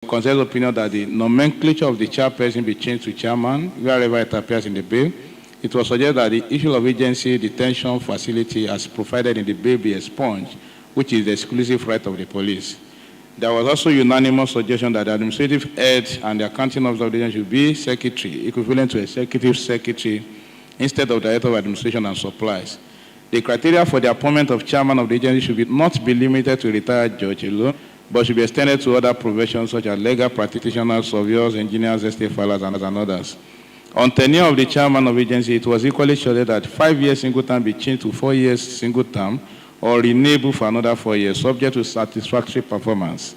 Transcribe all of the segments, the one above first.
consensus opinion that the nomenclature of the chairperson be changed to chairman wherever it appears in the bill. It was suggested that the issue of agency detention facility as provided in the bill be expunged, which is the exclusive right of the police. There was also unanimous suggestion that the administrative head and the accounting officer of the agency should be secretary, equivalent to executive secretary, instead of director of administration and supplies. The criteria for the appointment of chairman of the agency should not be limited to retired judge alone, but should be extended to other professions such as legal practitioners, surveyors, engineers, estate filers, and others. On tenure of the chairman of the agency, it was equally suggested that 5 years single term be changed to 4 years single term or renewable for another 4 years, subject to satisfactory performance.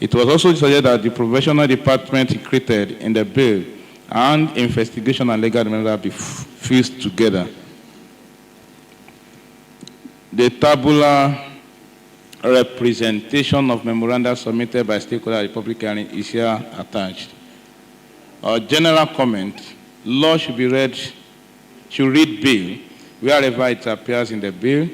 It was also suggested that the professional department created in the bill and investigation and legal development be fused together. The tabular representation of memoranda submitted by stakeholders at the public hearing is here attached. A general comment: law should read bill wherever it appears in the bill.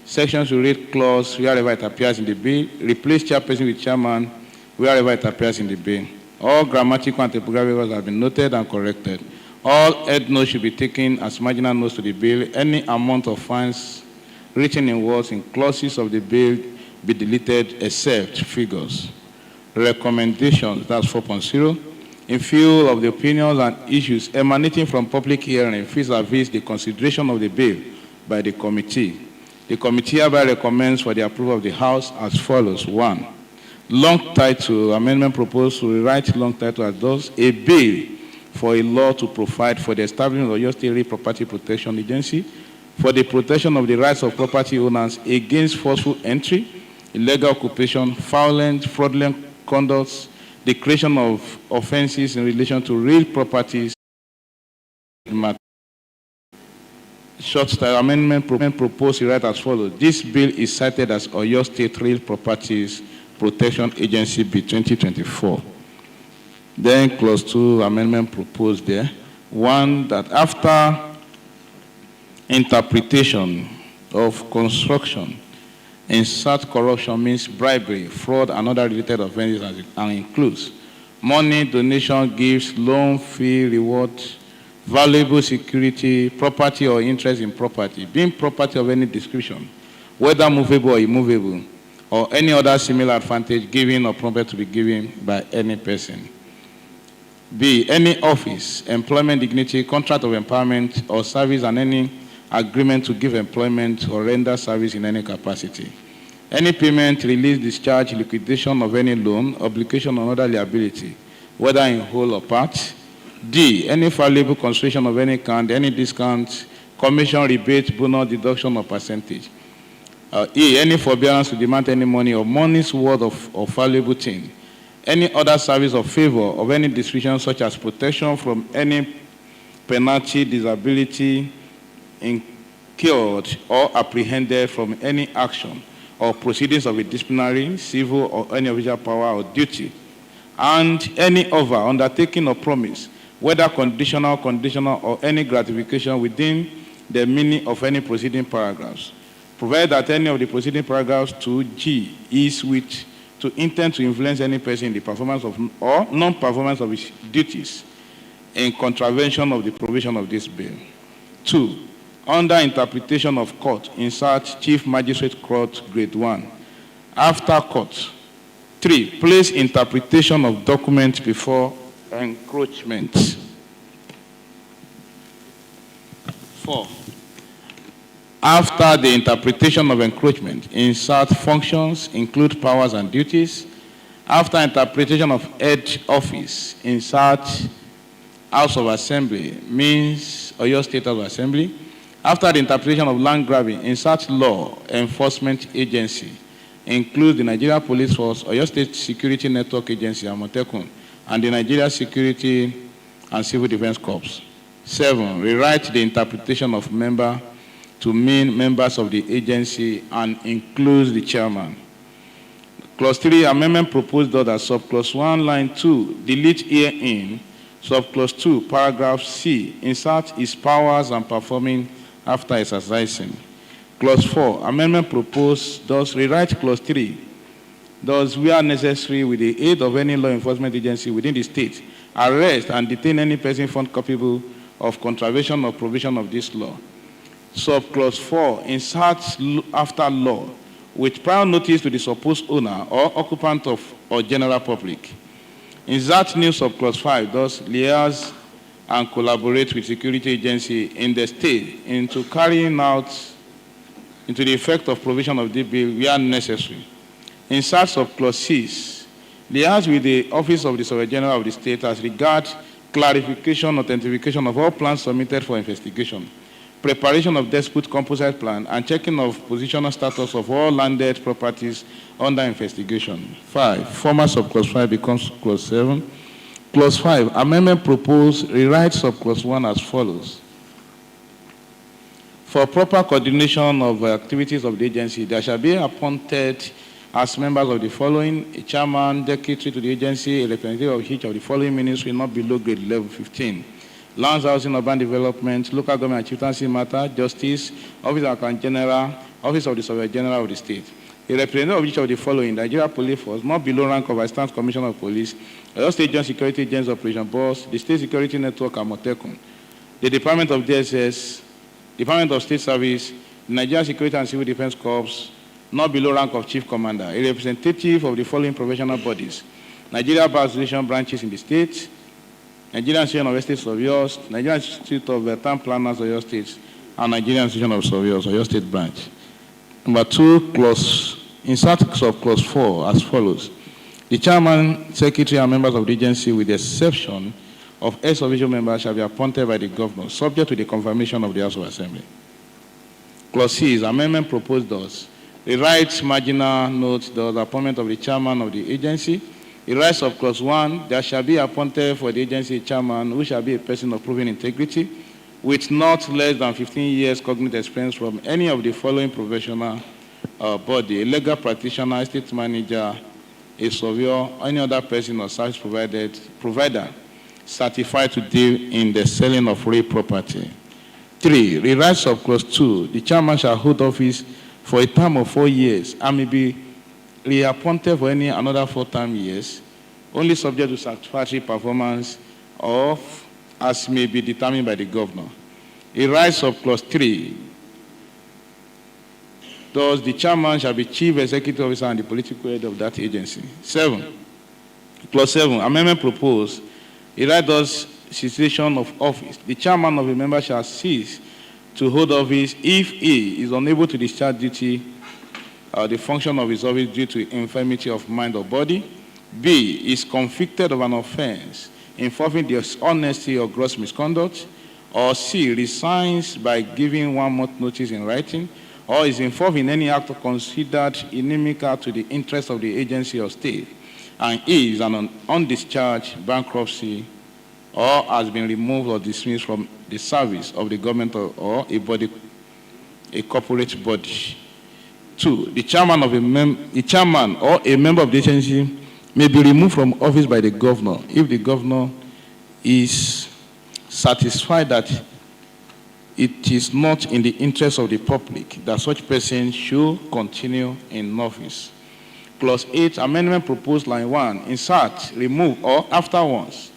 Section should read clause wherever it appears in the bill. Replace chairperson with chairman wherever it appears in the bill. All grammatical and typographical errors have been noted and corrected. All head notes should be taken as marginal notes to the bill. Any amount of fines written in words in clauses of the bill be deleted except figures. Recommendations, that's 4.0. In view of the opinions and issues emanating from public hearing vis-à-vis the consideration of the bill by the committee hereby recommends for the approval of the House as follows. 1. Long title amendment proposed to rewrite long title as thus: a bill for a law to provide for the establishment of Oyo State Real Property Protection Agency for the protection of the rights of property owners against forceful entry, illegal occupation, violent, fraudulent conducts, the creation of offenses in relation to real properties. Short style amendment proposed to write as follows: this bill is cited as Oyo State Real Properties Protection Agency Bill 2024. Then clause 2 amendment proposed there. 1, that after interpretation of construction, insert corruption means bribery, fraud, and other related offenses, and includes money, donation, gifts, loan, fee, reward, valuable security, property or interest in property, being property of any description, whether movable or immovable, or any other similar advantage given or prompted to be given by any person. B, any office, employment, dignity, contract of empowerment or service, and any agreement to give employment or render service in any capacity. Any payment, release, discharge, liquidation of any loan, obligation, or other liability, whether in whole or part. D, any valuable consideration of any kind, any discount, commission, rebate, bonus, deduction, or percentage. E, any forbearance to demand any money or money's worth of valuable thing. Any other service or favor of any description, such as protection from any penalty, disability, incurred or apprehended from any action or proceedings of a disciplinary, civil, or any official power or duty, and any other undertaking or promise, whether conditional, or any gratification within the meaning of any preceding paragraphs, provided that any of the preceding paragraphs 2G is with to intend to influence any person in the performance of or non-performance of his duties in contravention of the provision of this bill. 2. Under interpretation of court, insert Chief Magistrate Court, Grade 1. After court. 3. Place interpretation of document before encroachment. 4. After the interpretation of encroachment, insert functions, include powers and duties. After interpretation of head office, insert House of Assembly, means Oyo State House of Assembly. After the interpretation of land grabbing, insert law enforcement agency, include the Nigeria Police Force, Oyo State Security Network Agency, Amotekun, and the Nigeria Security and Civil Defense Corps. 7. Rewrite the interpretation of member to mean members of the agency and includes the chairman. Clause 3, amendment proposed that subclause 1, line 2, delete herein, subclause 2, paragraph C, insert his powers and performing after exercising. Clause 4, amendment proposed thus rewrite clause 3, Thus, where necessary, with the aid of any law enforcement agency within the state, arrest and detain any person found culpable of contravention or provision of this law. Subclause 4 inserts after law with prior notice to the supposed owner or occupant of or general public. Insert new subclause 5, thus liaise and collaborate with security agency in the state into carrying out into the effect of provision of the bill where necessary. Insert subclause 6, liaise with the Office of the Surveyor General of the state as regards clarification, authentication of all plans submitted for investigation, preparation of dispute composite plan, and checking of positional status of all landed properties under investigation. 5. Former subclause 5 becomes clause 7. Clause 5, amendment proposed, rewrite subclause 1 as follows. For proper coordination of activities of the agency, there shall be appointed as members of the following: a chairman, secretary to the agency, a representative of each of the following ministry, not below grade level 15. Lands, housing, urban development, local government and chieftaincy matter, justice, office of account general, office of the surveyor general of the state. A representative of each of the following: Nigeria Police Force, not below rank of Assistant Commissioner of Police, Oyo State Joint Security Agents Operation Boss, the State Security Network, Amotekun, the Department of DSS, Department of State Service, the Nigerian Security and Civil Defense Corps, not below rank of Chief Commander, a representative of the following professional bodies: Nigeria Bar Association branches in the state, Nigerian Association of Estate Surveyors, Nigerian Institute of Town Planners of your states, and Nigerian Association of Surveyors of your state branch. Number 2, insert subclause 4 as follows. The chairman, secretary, and members of the agency, with the exception of ex-official members, shall be appointed by the governor, subject to the confirmation of the House of Assembly. Clause C is amendment proposed thus. It writes marginal notes the appointment of the chairman of the agency. It writes of clause 1, there shall be appointed for the agency a chairman who shall be a person of proven integrity with not less than 15 years cognitive experience from any of the following professional body: a legal practitioner, a state manager, a surveyor, any other person or service provider certified to deal in the selling of real property. 3, rewrite of clause 2, the chairman shall hold office for a term of 4 years and may be reappointed for any another 4-term years, only subject to satisfactory performance of as may be determined by the governor. A rise of clause 3, thus the chairman shall be chief executive officer and the political head of that agency. 7, clause 7, amendment proposed. A right thus cessation of office. The chairman of a member shall cease to hold office if he is unable to discharge duty, the function of his office due to infirmity of mind or body. B, is convicted of an offense involving dishonesty or gross misconduct. Or C, resigns by giving 1 month notice in writing, or is involved in any act considered inimical to the interest of the agency or state, and E, is an undischarged bankruptcy or has been removed or dismissed from the service of the government or a body, a corporate body. 2, the chairman or a member of the agency may be removed from office by the governor if the governor is satisfied that it is not in the interest of the public that such person should continue in office. Clause 8, amendment proposed line 1, insert, remove, or after once.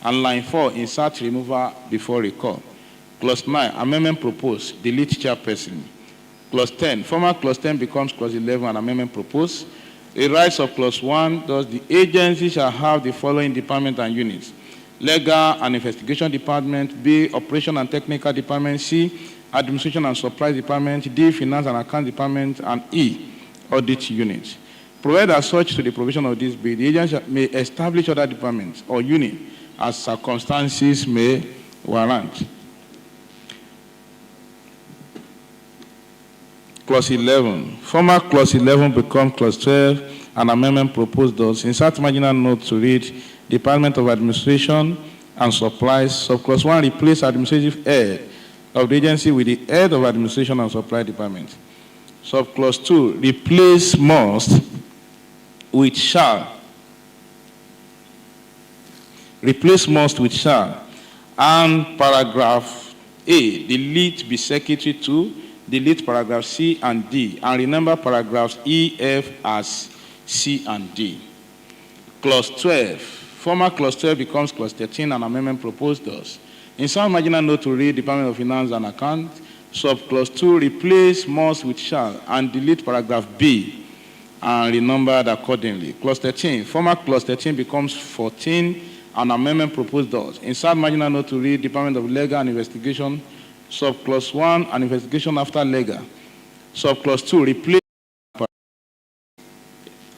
And line 4, insert, remover before recall. Clause 9, amendment proposed, delete chairperson. Clause 10, former clause 10 becomes clause 11 and amendment proposed. A rights of clause 1, thus the agency shall have the following department and units: legal and investigation department, B, operation and technical department, C, administration and supply department, D, finance and account department, and E, audit unit. Provided as such to the provision of this bill, the agency may establish other departments or units as circumstances may warrant. Clause 11. Former clause 11 becomes clause 12, and amendment proposed thus. Insert marginal note to read Department of Administration and Supplies. Subclause 1, replace administrative head of the agency with the head of Administration and Supply Department. Subclause 2, replace must with shall. Replace must with shall. And paragraph A, delete be secretary to, delete paragraph C and D, and remember paragraphs E, F as C and D. Clause 12. Former clause 12 becomes clause 13, and amendment proposed thus. Insert marginal note to read Department of Finance and Account. Subclause 2, replace must with shall and delete paragraph B and renumbered accordingly. Clause 13. Former clause 13 becomes 14, and amendment proposed thus. Insert marginal note to read Department of Legal and Investigation. Subclause 1, an investigation after legal. Subclause 2, replace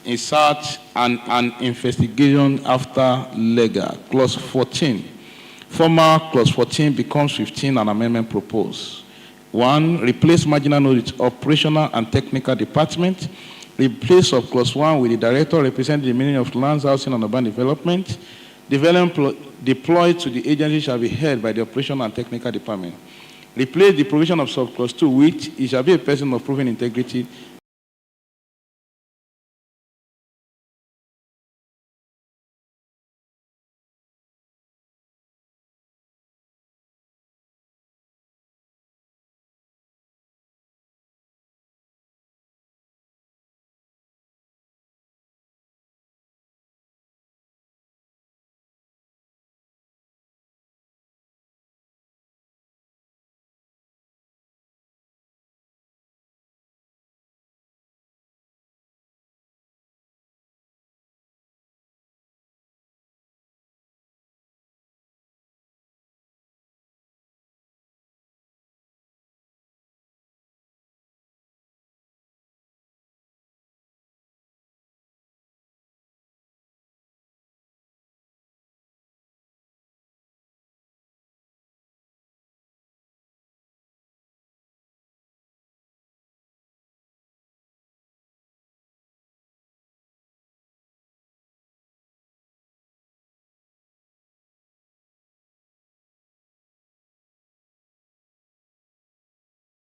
insert an investigation after legal. Clause 14. Former clause 14 becomes 15, and amendment proposed. 1. Replace marginal note with operational and technical department. Replace subclause 1 with the director representing the Ministry of Lands, Housing and Urban Development. Development deployed to the agency shall be held by the operational and technical department. Replace the provision of subclause 2 with it shall be a person of proven integrity.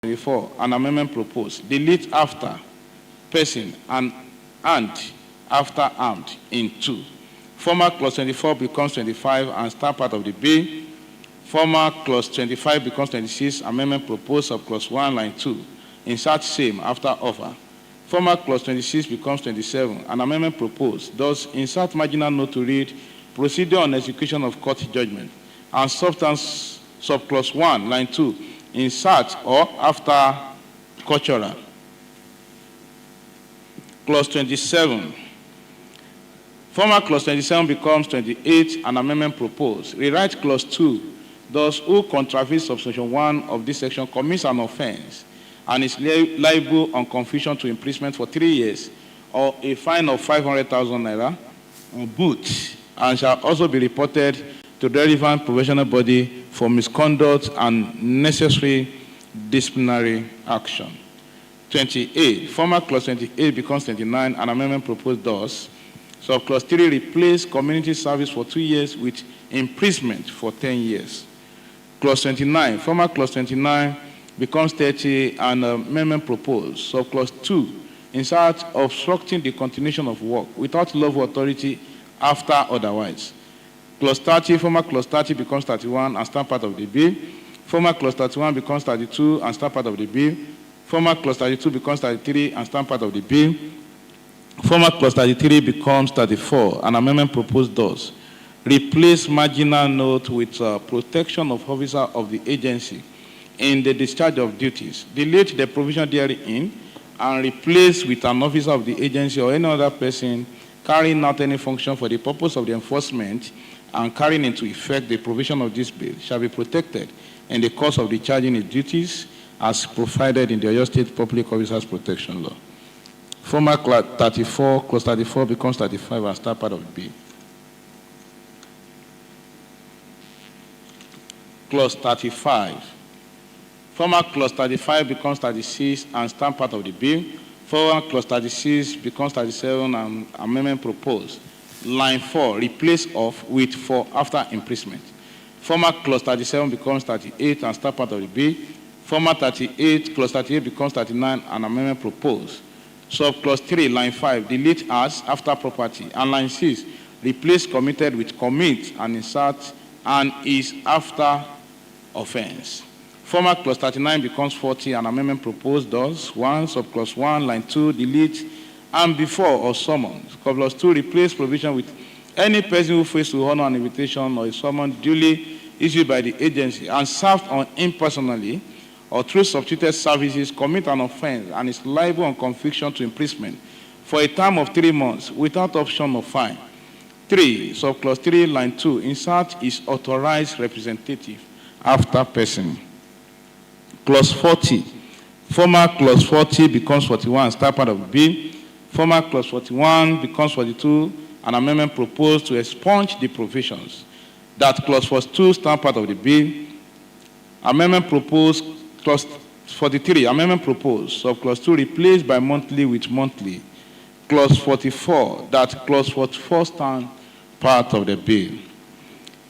Before an amendment proposed. Delete after person and after armed in 2. Former clause 24 becomes 25 and start part of the bill. Former clause 25 becomes 26. Amendment proposed of clause 1, line 2. Insert same after offer. Former clause 26 becomes 27. An amendment proposed. Thus, insert marginal note to read procedure on execution of court judgment. And substance subclause 1, line 2. Insert or after cultural. Clause 27. Former clause 27 becomes 28, an amendment proposed. Rewrite clause 2. Those who contravene subsection 1 of this section commits an offense and is liable on conviction to imprisonment for 3 years or a fine of 500,000 naira or both, and shall also be reported to the relevant professional body for misconduct and necessary disciplinary action. 28. Former clause 28 becomes 29, an amendment proposed thus. So clause 3 replace community service for 2 years with imprisonment for 10 years. Clause 29. Former clause 29 becomes 30, an amendment proposed. So clause 2 insert obstructing the continuation of work without lawful authority after otherwise. Clause 30, former clause 30 becomes 31 and start part of the bill. Former clause 31 becomes 32 and start part of the bill. Former clause 32 becomes 33 and start part of the bill. Former clause 33 becomes 34. An amendment proposed thus. Replace marginal note with protection of officer of the agency in the discharge of duties. Delete the provision therein and replace with an officer of the agency or any other person carrying out any function for the purpose of the enforcement and carrying into effect the provision of this bill shall be protected in the course of discharging its duties as provided in the Oyo State Public Officers Protection Law. Former clause 34 becomes 35 and start part of the bill. Clause 35. Former clause 35 becomes 36 and start part of the bill. Former clause 36 becomes 37 and amendment proposed. Line 4, replace of with for after imprisonment. Former clause 37 becomes 38 and start part of the bill. Former 38, clause 38 becomes 39 and amendment proposed. Subclause 3, line 5, delete as after property. And line 6, replace committed with commit and insert and is after offense. Former clause 39 becomes 40 and amendment proposed thus. 1, subclause 1, line 2, delete and before or summons. Clause 2 replace provision with any person who fails to honor an invitation or a summons duly issued by the agency and served on impersonally or through substituted services commit an offense and is liable on conviction to imprisonment for a term of 3 months without option of fine. 3, subclause 3, line 2, insert is authorized representative after person. Clause 40, former clause 40 becomes 41 and start part of the bill. Former clause 41 becomes 42, an amendment proposed to expunge the provisions. That clause 42 start part of the bill. Amendment proposed, clause 43, amendment proposed, subclause 2 replaced by monthly with monthly. Clause 44, that clause 44 stand part of the bill.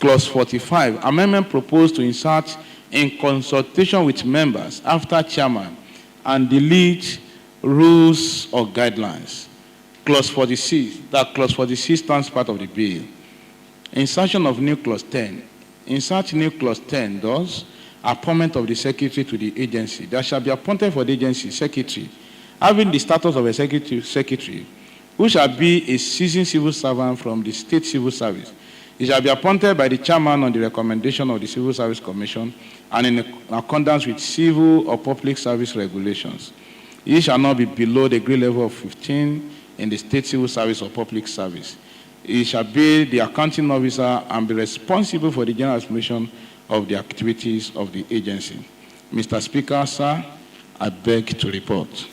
Clause 45, amendment proposed to insert in consultation with members after chairman and delete rules or guidelines. Clause 46, that clause 46 stands part of the bill. Insertion of new clause 10. Insert new clause 10 does appointment of the secretary to the agency. There shall be appointed for the agency secretary having the status of a secretary, who shall be a seasoned civil servant from the state civil service. He shall be appointed by the chairman on the recommendation of the Civil Service Commission and in accordance with civil or public service regulations. He shall not be below the grade level of 15 in the state civil service or public service. He shall be the accounting officer and be responsible for the general administration of the activities of the agency. Mr. Speaker, sir, I beg to report.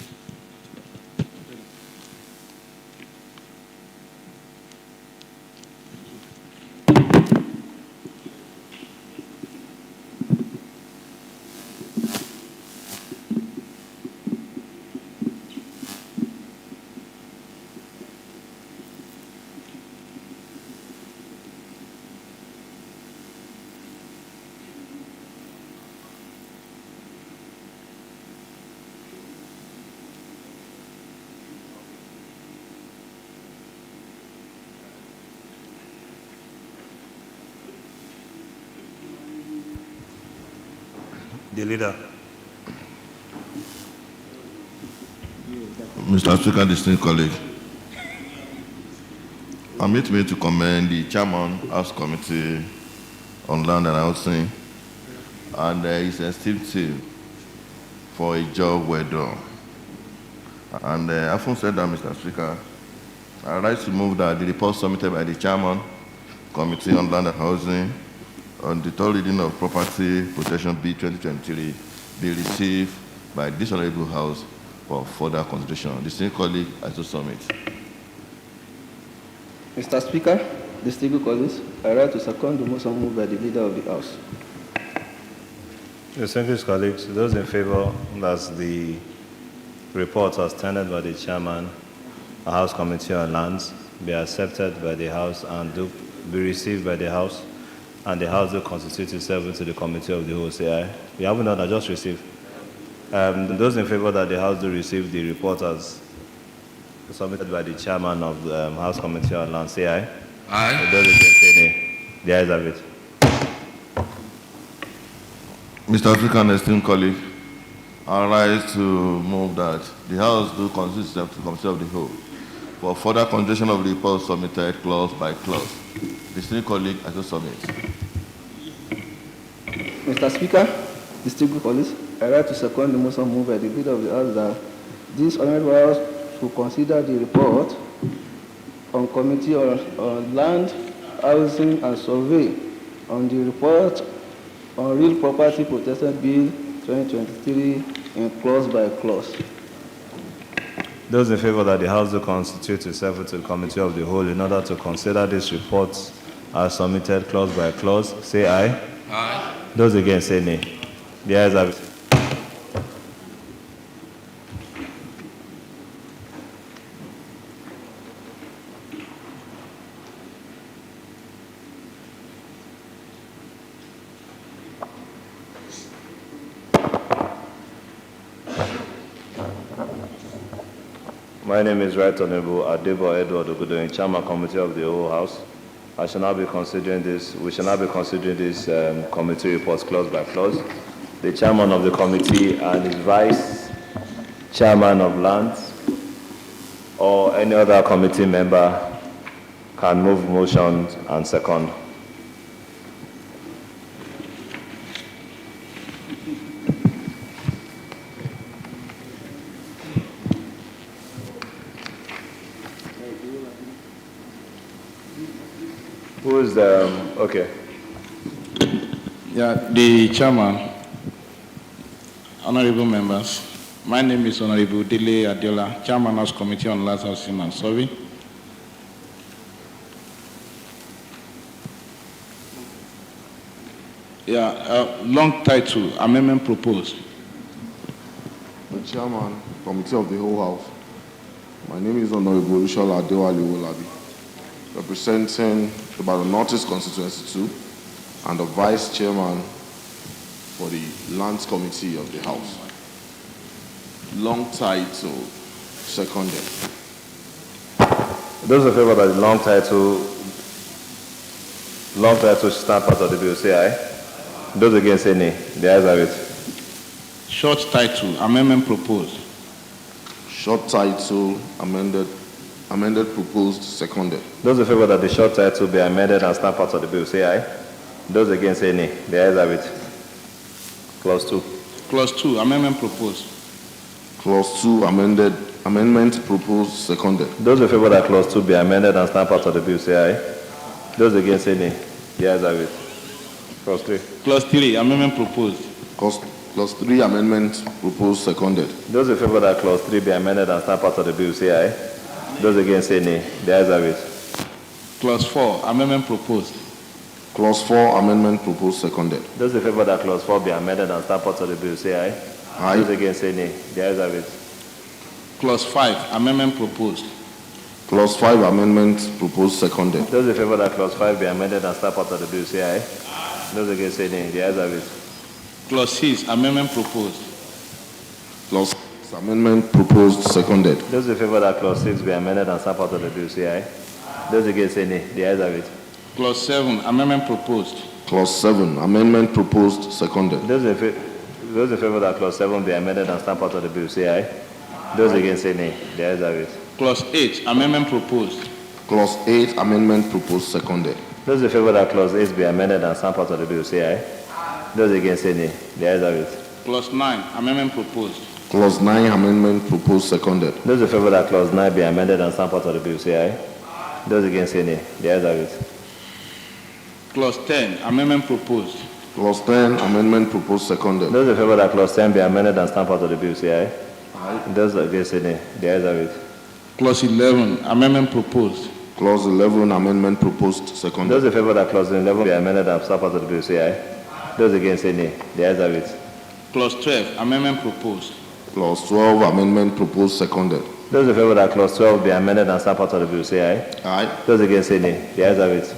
The leader. Mr. Speaker, distinguished colleague, permit me to commend the chairman House Committee on Land and Housing and his esteemed team for a job well done. And having said that, Mr. Speaker, I would like to move that the report submitted by the chairman Committee on Land and Housing on the third reading of Property Protection Bill 2023 be received by this honorable House for further consideration. Distinguished colleague, I so submit. Mr. Speaker, distinguished colleagues, I write to second the motion moved by the leader of the House. Distinguished colleagues, those in favor that the report as tendered by the chairman of House Committee on Lands be accepted by the House and do be received by the House, and the House will constitute itself into the Committee of the Whole, say aye. We haven't done, I just received. Those in favor that the House do receive the report as submitted by the chairman of the House Committee on Land, say aye. Aye. Those against, say nay. The ayes have it. Mr. Speaker and esteemed colleague, I rise to move that the House do constitute itself to the Committee of the Whole for further consideration of the report submitted clause by clause. Distinguished colleague, I so submit. Mr. Speaker, distinguished colleagues, I write to second the motion moved by the leader of the House that this honorable House should consider the report on Committee on Land, Housing and Survey on the report on Real Property Protection Bill 2023 in clause by clause. Those in favor that the House will constitute itself into the Committee of the Whole in order to consider this report as submitted clause by clause, say aye. Aye. Those against, say nay. The ayes have it. My name is Right Honorable Adebo Edward Ogudoyin, Chairman Committee of the Whole House. I shall now be considering this. We shall now be considering this committee reports clause by clause. The chairman of the committee and his vice chairman of lands or any other committee member can move motion and second. Who is the, okay. Yeah, the chairman, honorable members, my name is Honorable Dele Adiola, Chairman House Committee on Land Housing and Survey. Yeah, long title, amendment proposed. The chairman, committee of the whole house. My name is Honorable Ushola Adewale Wolabi, representing the Barrow Northeast Constituency 2 and the vice chairman for the Lands Committee of the House. Long title, seconded. Those in favor that the long title should stand part of the bill, say aye. Those against, say nay. The ayes have it. Short title, amendment proposed. Short title, amended proposed, seconded. Those in favor that the short title be amended and stand part of the bill, say aye. Those against, say nay. The ayes have it. Clause 2. Clause 2, amendment proposed. Clause 2, amendment proposed, seconded. Those in favor that clause 2 be amended and stand part of the bill, say aye. Those against, say nay. The ayes have it. Clause 3. Clause 3, amendment proposed. Clause 3, amendment proposed, seconded. Those in favor that clause 3 be amended and stand part of the bill, say aye. Those against, say nay. The ayes have it. Clause 4, amendment proposed. Clause 4, amendment proposed, seconded. Those in favor that clause 4 be amended and stand part of the bill, say aye. Aye. Those against, say nay. The ayes have it. Clause 5, amendment proposed. Clause 5, amendment proposed, seconded. Those in favor that clause 5 be amended and stand part of the bill, say aye. Those against, say nay. The ayes have it. Clause 6, amendment proposed. Clause 6, amendment proposed, seconded. Those in favor that clause 6 be amended and stand part of the bill, say aye. Those against, say nay. The ayes have it. Clause 7, amendment proposed. Clause 7, amendment proposed, seconded. Those in favor that clause 7 be amended and stand part of the bill, say aye. Those against, say nay. The ayes have it. Clause 8, amendment proposed. Clause 8, amendment proposed, seconded. Those in favor that clause 8 be amended and stand part of the bill, say aye. Those against, say nay. The ayes have it. Clause 9, amendment proposed. Clause 9, amendment proposed, seconded. Those in favor that clause 9 be amended and stand part of the bill, say aye. Those against, say nay. The ayes have it. Clause 10, amendment proposed. Clause 10, amendment proposed, seconded. Those in favor that clause 10 be amended and stand part of the bill, say aye. Aye. Those against, say nay. The ayes have it. Clause 11, amendment proposed. Clause 11, amendment proposed, Those seconded. in favor that clause 11 be amended and stand part of the bill, say aye. Those against, say nay. The ayes have it. Clause 12, amendment proposed. Clause 12, amendment proposed, seconded. Those in favor that clause 12 be amended and stand part of the bill, say aye. Aye. Those against, say nay. The ayes have it.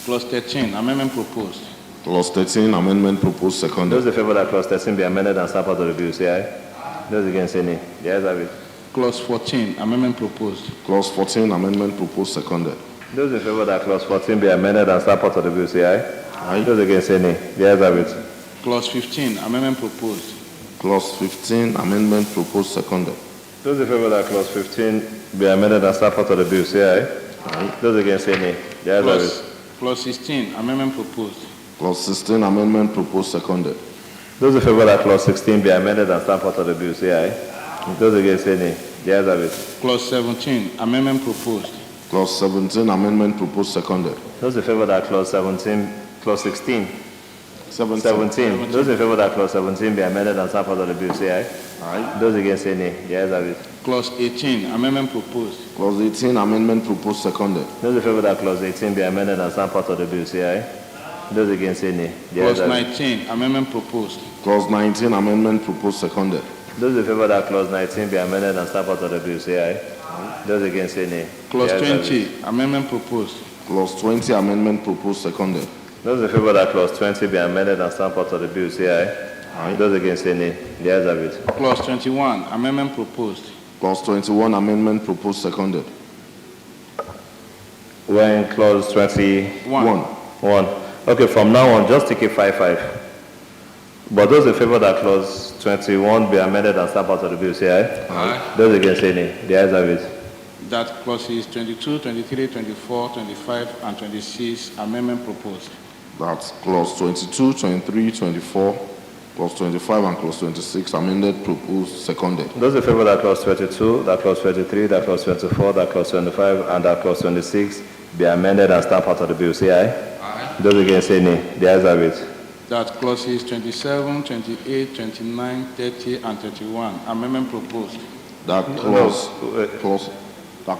Clause 13, amendment proposed. Clause 13, amendment proposed, seconded. Those in favor that clause 13 be amended and stand part of the bill, say aye. Those against, say nay. The ayes have it. Clause 14, amendment proposed. Clause 14, amendment proposed, seconded. Those in favor that clause 14 be amended and stand part of the bill, say aye. Aye. Those against, say nay. The ayes have it. Clause 15, amendment proposed. Clause 15, amendment proposed, seconded. Those in favor that clause 15 be amended and stand part of the bill, say aye. Aye. Those against, say nay. The ayes have it. Clause 16, amendment proposed. Clause 16, amendment proposed, seconded. Those in favor that clause 16 be amended and stand part of the bill, say aye. Those against, say nay. The ayes have it. Clause 17, amendment proposed. Clause 17, amendment proposed, seconded. Those in favor that clause 17, clause 16, 17. 17. Those in favor that clause 17 be amended and stand part of the bill, say aye. Aye. Those against, say nay. The ayes have it. Clause 18, amendment proposed. Clause 18, amendment proposed, seconded. Those in favor that clause 18 be amended and stand part of the bill, say aye. Those against, say nay. The ayes Clause have it. 19, amendment proposed. Clause 19, amendment proposed, seconded. Those in favor that clause 19 be amended and stand part of the bill, say aye. Those against, say nay. Clause The ayes have it. 20, amendment proposed. Clause 20, amendment proposed, seconded. Those in favor that clause 20 be amended and stand part of the bill, say aye. Aye. Those against, say nay. The ayes have it. Clause 21, amendment proposed. Clause 21, amendment proposed, seconded. We're in clause 21. 1. Okay, from now on, just take a 5-5. But those in favor that clause 21 be amended and stand part of the bill, say aye. Aye. Those against, say nay. The ayes have it. That clauses 22, 23, 24, 25, and 26 amendment proposed. That's clause 22, 23, 24, clause 25, and clause 26 amended, proposed, seconded. Those in favor that clause 22, that clause 23, that clause 24, that clause 25, and that clause 26 be amended and stand part of the bill, say aye. Aye. Those against say nay. The ayes have it. That clauses 27, 28, 29, 30, and 31 amendment proposed. That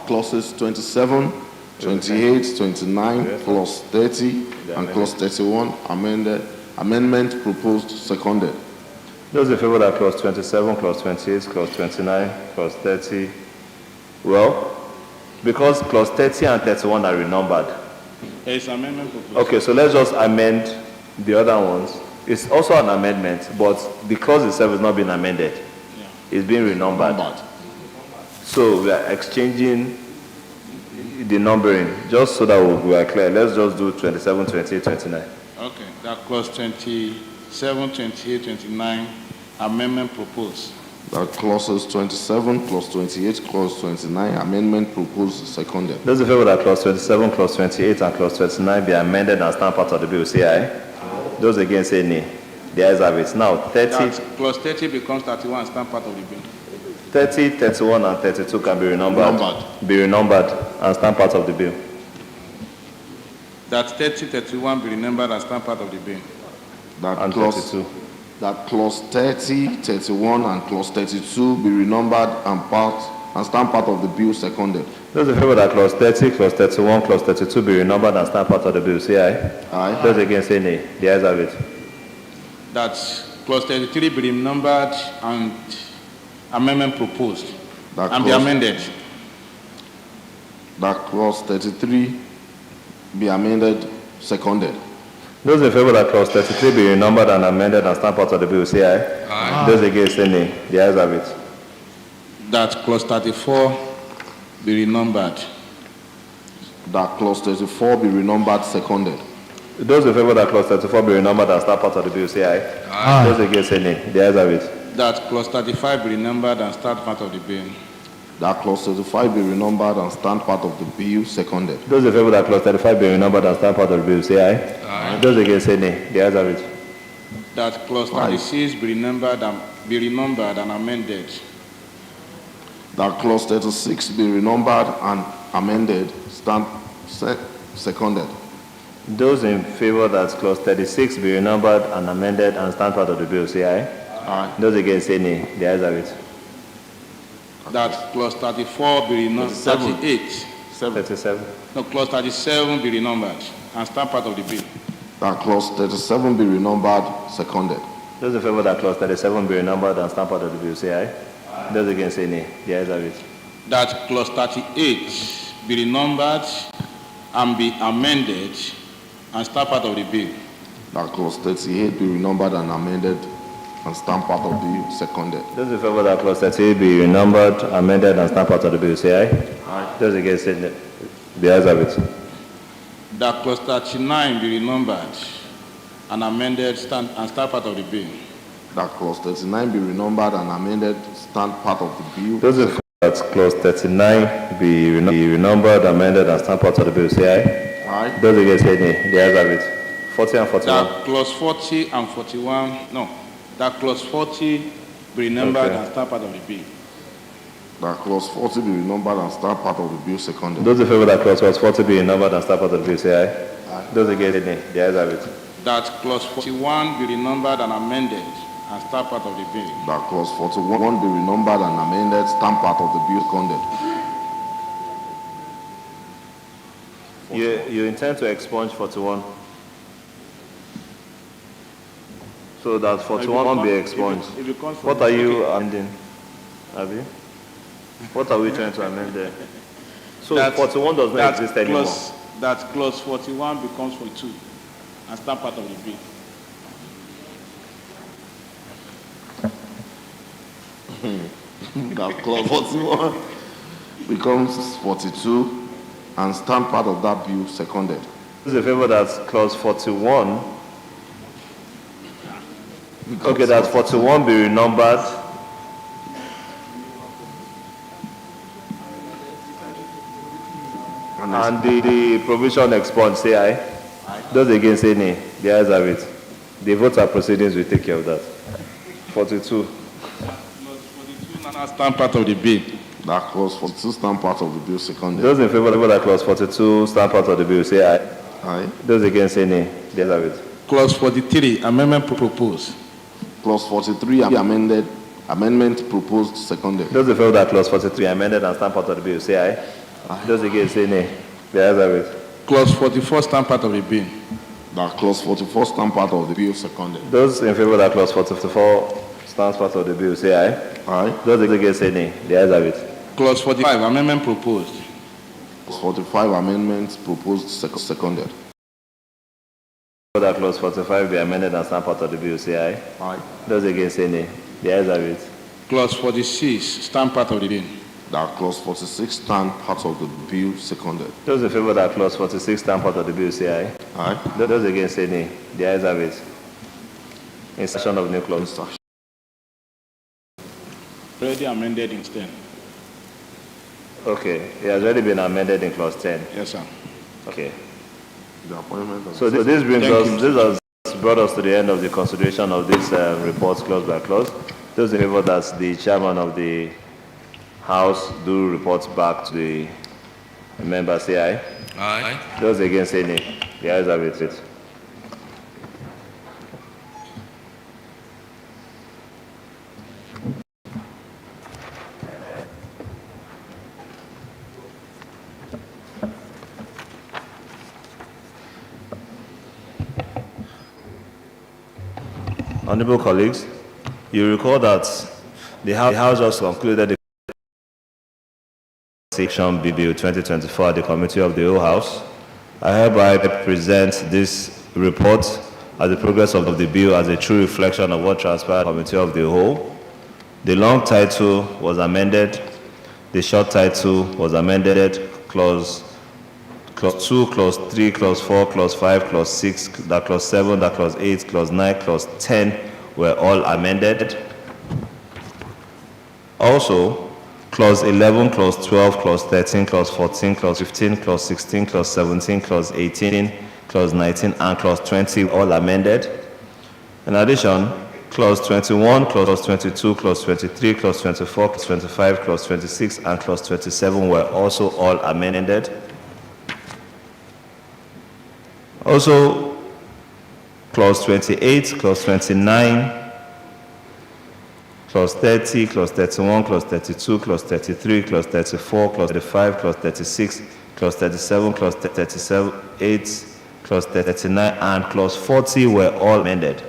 clauses 27, 28, 29, clause 30, and clause 31 amendment proposed, seconded. Those in favor that clause 27, clause 28, clause 29, clause 30. Well, because clause 30 and 31 are renumbered. It's amendment proposed. Okay, so let's just amend the other ones. It's also an amendment, but the clause itself is not being amended. Yeah. It's being renumbered. So we are exchanging the numbering, just so that we are clear. Let's just do 27, 28, 29. Okay, that clause 27, 28, 29 amendment proposed. That clauses 27, clause 28, clause 29 amendment proposed, seconded. Those in favor that clause 27, clause 28, and clause 29 be amended and stand part of the bill, say aye. Those against say nay. The ayes have it. Now 30. That clause 30 becomes 31 and stand part of the bill. 30, 31, and 32 can be renumbered and stand part of the bill. That 30, 31 be remembered and stand part of the bill. And 32. That clause 30, 31, and clause 32 be renumbered and stand part of the bill, seconded. Those in favor that clause 30, clause 31, clause 32 be renumbered and stand part of the bill, say aye. Aye. Those against say nay. The ayes have it. That clause 33 be renumbered and amendment proposed and be amended. That clause 33 be amended, seconded. Those in favor that clause 33 be renumbered and amended and stand part of the bill, say aye. Aye. Those against say nay. The ayes have it. That clause 34 be renumbered. That clause 34 be renumbered, seconded. Those in favor that clause 34 be renumbered and stand part of the bill, say aye. Aye. Those against say nay. The ayes have it. That clause 35 be renumbered and stand part of the bill. That clause 35 be renumbered and stand part of the bill, seconded. Those in favor that clause 35 be renumbered and stand part of the bill, say aye. Aye. Those against say nay. The ayes have it. That clause 36 be renumbered and amended. That clause 36 be renumbered and amended, stand seconded. Those in favor that clause 36 be renumbered and amended and stand part of the bill, say aye. Aye. Those against say nay. The ayes have it. That clause 34 be renumbered. 38. 37. No, clause 37 be renumbered and stand part of the bill. That clause 37 be renumbered, seconded. Those in favor that clause 37 be renumbered and stand part of the bill, say aye. Those against say nay. The ayes have it. That clause 38 be renumbered and be amended and stand part of the bill. That clause 38 be renumbered and amended and stand part of the bill, seconded. Those in favor that clause 38 be renumbered, amended, and stand part of the bill, say aye. Aye. Those against say nay. The ayes have it. That clause 39 be renumbered and amended and stand part of the bill. That clause 39 be renumbered and amended, stand part of the bill. Those in favor that clause 39 be renumbered, amended, and stand part of the bill, say aye. Aye. Those against say nay. The ayes have it. 40 and 41. That clause 40 and 41, no. That clause 40 be renumbered and stand part of the bill. That clause 40 be renumbered and stand part of the bill, seconded. Those in favor that clause 40 be renumbered and stand part of the bill, say aye. Aye. Those against say nay. The ayes have it. That clause 41 be renumbered and amended and stand part of the bill. That clause 41 be renumbered and amended, stand part of the bill, seconded. You intend to expunge 41? So that 41 be expunged. What are you amending? Abi? What are we trying to amend there? So 41 does not exist anymore. That clause 41 becomes 42 and stand part of the bill. That clause 41 becomes 42 and stand part of that bill, seconded. Who's in favor that clause 41? Okay, that 41 be renumbered And the provision expunged, say aye. Those against say nay. The ayes have it. The voter proceedings will take care of that. 42. Stand part of the bill. That clause 42 stand part of the bill seconded. Those in favor of that clause 42 stand part of the bill, say aye. Aye. Those against say nay. The ayes have it. Clause 43, amendment proposed. Clause 43 amendment proposed seconded. Those in favor of that clause 43 amended and stand part of the bill, say aye. Those against say nay. The ayes have it. Clause 44, stand part of the bill. That clause 44 stand part of the bill seconded. Those in favor of that clause 44 stands part of the bill, say aye. Aye. Those against say nay. The ayes have it. Clause 45, amendment proposed. Clause 45 amendments proposed seconded. That clause 45 be amended and stand part of the bill, say aye. Aye. Those against say nay. The ayes have it. Clause 46, stand part of the bill. That clause 46 stand part of the bill seconded. Those in favor of that clause 46 stand part of the bill, say aye. Aye. Those against say nay. The ayes have it. Insertion of new clause. Already amended in 10. Okay, it has already been amended in clause 10. Yes, sir. Okay. The appointment of So this has brought us to the end of the consideration of this report clause by clause. Those in favor that the chairman of the House do reports back to the members, say aye. Aye. Those against say nay. The ayes have it. Honorable colleagues, you recall that the House just concluded the section Bill 2024 at the Committee of the Whole House. I hereby present this report as the progress of the bill as a true reflection of what transpired at the Committee of the Whole. The long title was amended. The short title was amended. Clause 2, Clause 3, Clause 4, Clause 5, Clause 6, Clause 7, Clause 8, Clause 9, Clause 10 were all amended. Also, Clause 11, Clause 12, Clause 13, Clause 14, Clause 15, Clause 16, Clause 17, Clause 18, Clause 19, and Clause 20 all amended. In addition, Clause 21, Clause 22, Clause 23, Clause 24, Clause 25, Clause 26, and Clause 27 were also all amended. Also, Clause 28, Clause 29, Clause 30, Clause 31, Clause 32, Clause 33, Clause 34, Clause 35, Clause 36, Clause 37, Clause 38, Clause 39, and Clause 40 were all amended.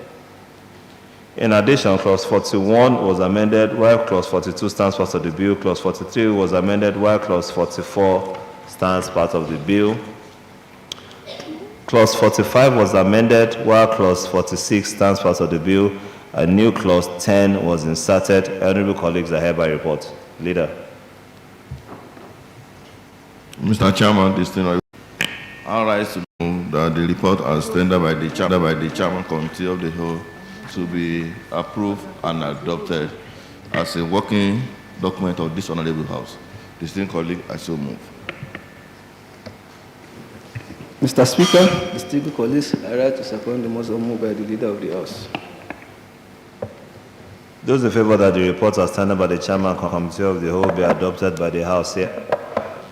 In addition, Clause 41 was amended while Clause 42 stands part of the bill. Clause 43 was amended while Clause 44 stands part of the bill. Clause 45 was amended while Clause 46 stands part of the bill. A new Clause 10 was inserted. Honorable colleagues, I hereby report. Leader. Mr. Chairman, this thing all right to know that the report as tendered by the Chairman Committee of the Whole to be approved and adopted as a working document of this honorable House. Distinguished colleague, I so move. Mr. Speaker, distinguished colleagues, I write to second the motion moved by the Leader of the House. Those in favor that the report as tendered by the Chairman Committee of the Whole be adopted by the House, say aye.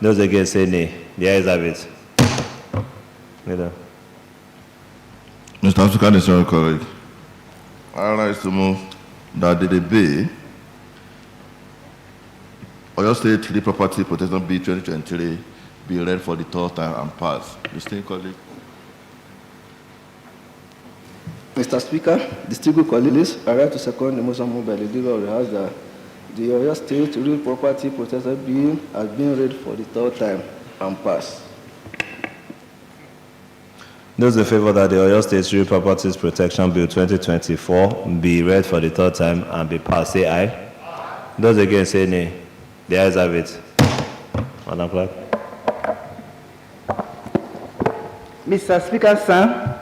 Those against say nay. The ayes have it. Leader. Mr. Speaker, distinguished colleague, I rise to move that the bill, Oyo State Real Property Protection Bill 2023, be read for the third time and pass. Distinguished colleague. Mr. Speaker, distinguished colleagues, I write to second the motion moved by the Leader of the House that the Oyo State Real Property Protection Bill has been read for the third time and passed. Those in favor that the Oyo State Real Properties Protection Bill 2024 be read for the third time and be passed, say aye. Those against say nay. The ayes have it. Madam Clerk. Mr. Speaker, sir,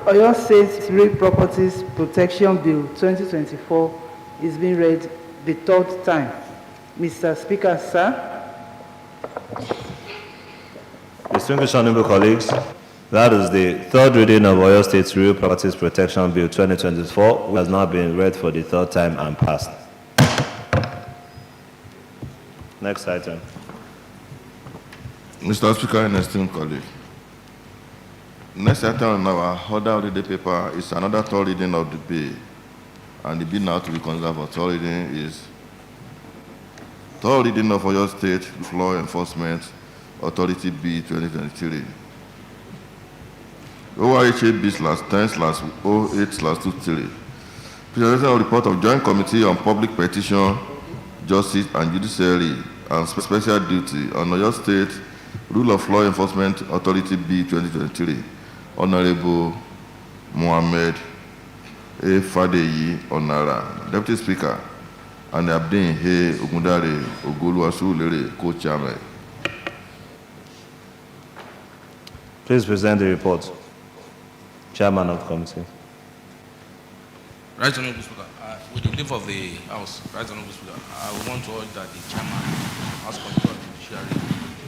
Oyo State Real Properties Protection Bill 2024 is being read the third time. Mr. Speaker, sir. Distinguished honorable colleagues, that is the third reading of Oyo State Real Properties Protection Bill 2024, which has now been read for the third time and passed. Next item. Mr. Speaker and esteemed colleague, next item on our order of the day paper is another third reading of the bill, and the bill now to be considered for third reading is third reading of Oyo State Law Enforcement Authority Bill 2023. ORHA B/10/08/23. Presentation of report of Joint Committee on Public Petition, Justice and Judiciary and Special Duty on Oyo State Rule of Law Enforcement Authority Bill 2023. Honorable Mohammed A. Fadeyi Onara, Deputy Speaker, and Abdin He Ogundare Ogoluwasulere, Co-Chairman. Please present the report. Chairman of the committee. Right Honorable Speaker, with the leave of the House, Right Honorable Speaker, I want to urge that the Chairman House Committee on Judiciary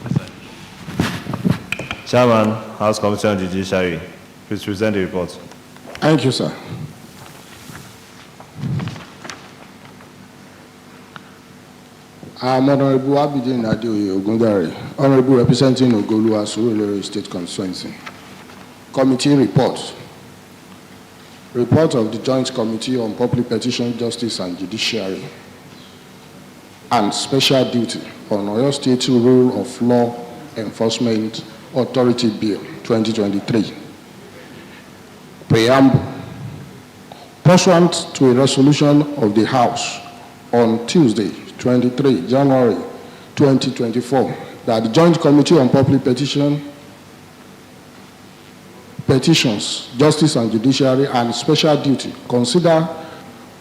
preside. Chairman, House Committee on Judiciary, please present the report. Thank you, sir. I'm Honorable Abidin Adeoye Ogundare, Honorable representing Ogoluwa Surulere State Constituency. Committee report. Report of the Joint Committee on Public Petition, Justice and Judiciary and Special Duty on Oyo State Rule of Law Enforcement Authority Bill 2023. Preamble. Pursuant to a resolution of the House on Tuesday, 23 January 2024, that the Joint Committee on Public Petitions, Justice and Judiciary and Special Duty consider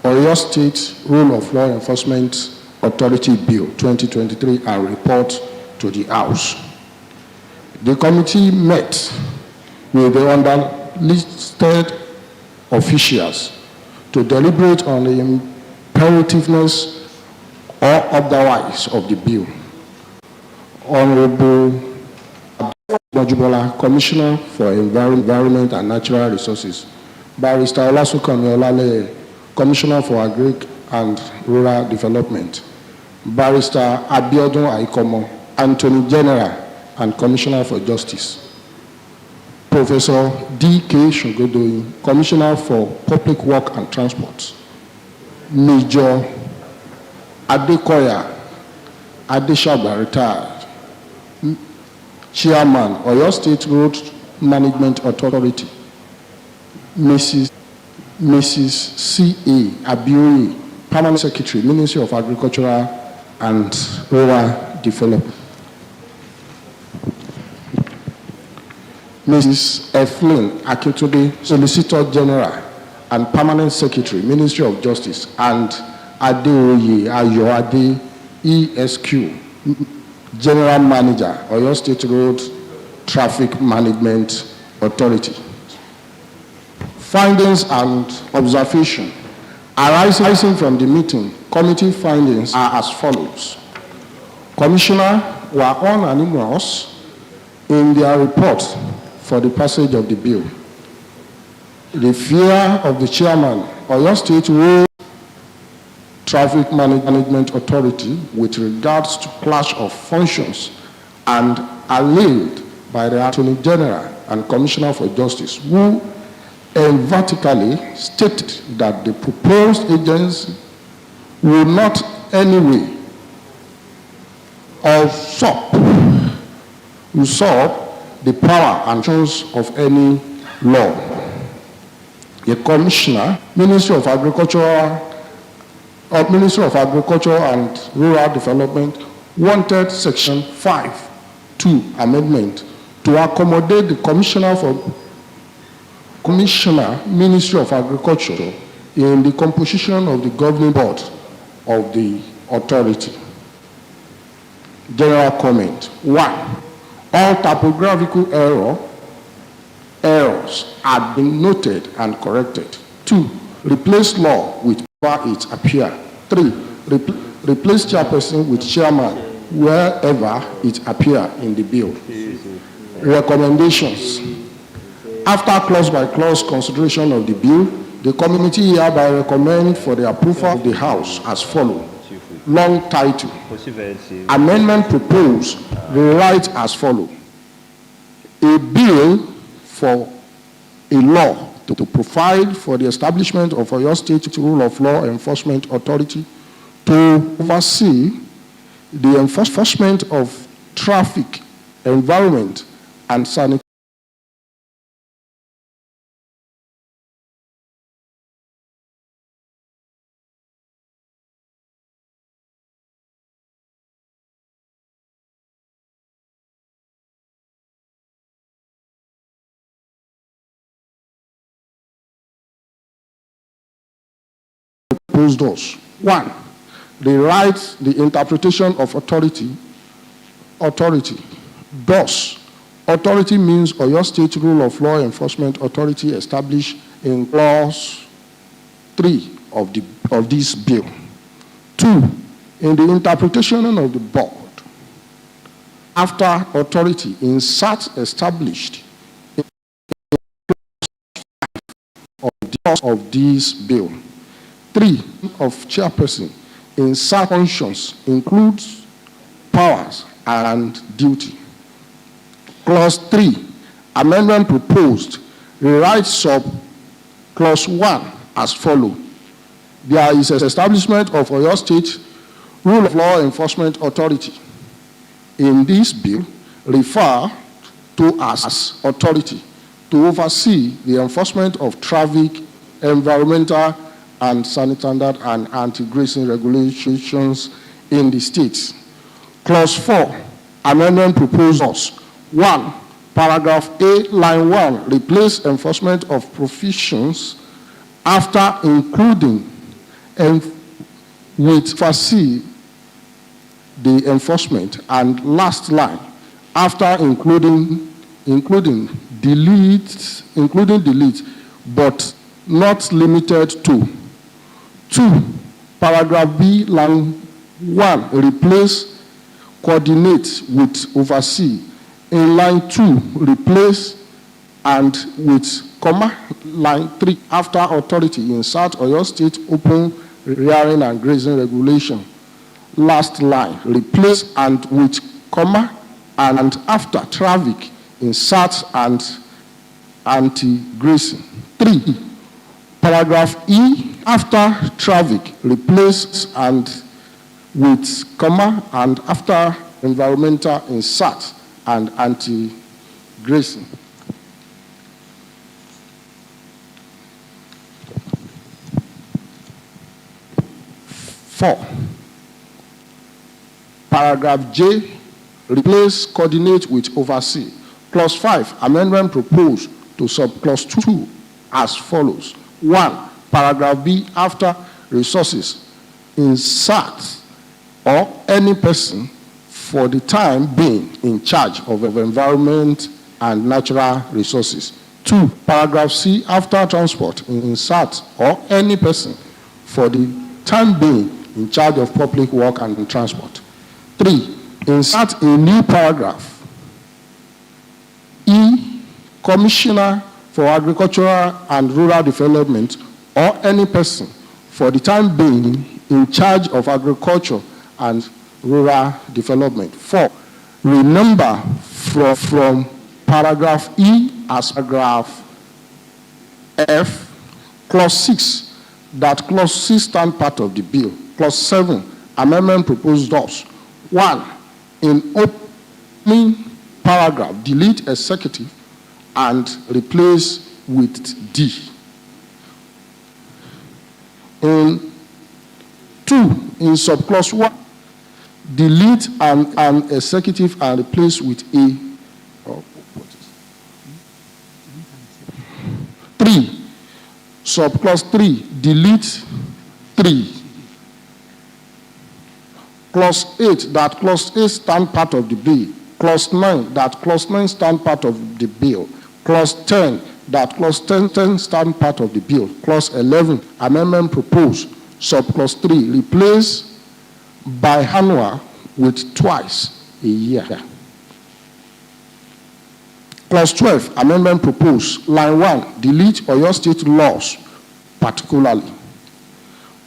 Oyo State Rule of Law Enforcement Authority Bill 2023 and report to the House. The committee met with the underlisted officials to deliberate on the imperativeness or otherwise of the bill. Honorable Mojubola, Commissioner for Environment and Natural Resources, Barrister Olasunkami Olale, Commissioner for Agric and Rural Development, Barrister Abiodun Aikomo, Attorney General and Commissioner for Justice, Professor D.K. Shogodoyi, Commissioner for Public Work and Transport, Major Adekoya Adeshagba, retired, Chairman, Oyo State Road Management Authority, Mrs. C.A. Abioye, Permanent Secretary, Ministry of Agriculture and Rural Development, Mrs. Eflin Akintunde, Solicitor General and Permanent Secretary, Ministry of Justice, and Adeoye Ayoade, ESQ, General Manager, Oyo State Road Traffic Management Authority. Findings and observation arising from the meeting, committee findings are as follows. Commissioner were unanimous in their report for the passage of the bill. The fear of the chairman, Oyo State Road Traffic Management Authority with regards to clash of functions and alleged by the Attorney General and Commissioner for Justice, who emphatically stated that the proposed agency will not anyway usurp the power and functions of any law. The Commissioner, Ministry of Agriculture and Rural Development wanted Section 5(2) amendment to accommodate the Commissioner, Ministry of Agriculture in the composition of the governing board of the authority. General comment. 1. All typographical errors have been noted and corrected. 2. Replace law with power it appear. 3. Replace chairperson with chairman wherever it appear in the bill. recommendations. After clause-by-clause consideration of the bill, the committee hereby recommend for the approval of the House as follows. Long title. Amendment proposed rewrite as follows. A bill for a law to provide for the establishment of Oyo State Rule of Law Enforcement Authority to oversee the enforcement of traffic, environment, and sanitation. Those. One, rewrite the interpretation of authority. Thus, authority means Oyo State Rule of Law Enforcement Authority established in Clause 3 of this bill. Two, in the interpretation of the board, after authority, insert established in of this bill. 3 of chairperson insert functions includes powers and duty. Clause 3, amendment proposed, rewrite sub clause 1 as follows. There is an establishment of Oyo State Rule of Law Enforcement Authority. In this bill, refer to as authority to oversee the enforcement of traffic, environmental, and sanitary and anti-grazing regulations in the states. Clause 4, amendment proposals. 1, paragraph A, line 1, replace enforcement of provisions after including and with foresee the enforcement, and last line, after including delete, but not limited to. 2, paragraph B, line 1, replace coordinate with oversee. In line 2, replace and with comma. Line 3, after authority, insert Oyo State open rearing and grazing regulation. Last line, replace and with comma, and after traffic, insert and anti-grazing. 3, paragraph E, after traffic, replace and with comma, and after environmental, insert and anti-grazing. Four, paragraph J, replace coordinate with oversee. Clause 5, amendment proposed to subclause 2 as follows. 1, paragraph B, after resources, insert or any person for the time being in charge of environment and natural resources. 2, paragraph C, after transport, insert or any person for the time being in charge of public work and transport. 3, insert a new paragraph. E, Commissioner for Agricultural and Rural Development or any person for the time being in charge of agriculture and rural development. 4, renumber from paragraph E as paragraph F. Clause 6, that clause 6 stand part of the bill. Clause 7, amendment proposed thus. 1, in opening paragraph, delete executive and replace with D. In 2, in subclause 1, delete an executive and replace with A. 3, subclause 3, delete 3. Clause 8, that clause 8 stand part of the bill. Clause 9, that clause 9 stand part of the bill. Clause 10, that clause 10 stand part of the bill. Clause 11, amendment proposed. Subclause 3, replace biannual with twice a year. Clause 12, amendment proposed. Line 1, delete Oyo State laws particularly.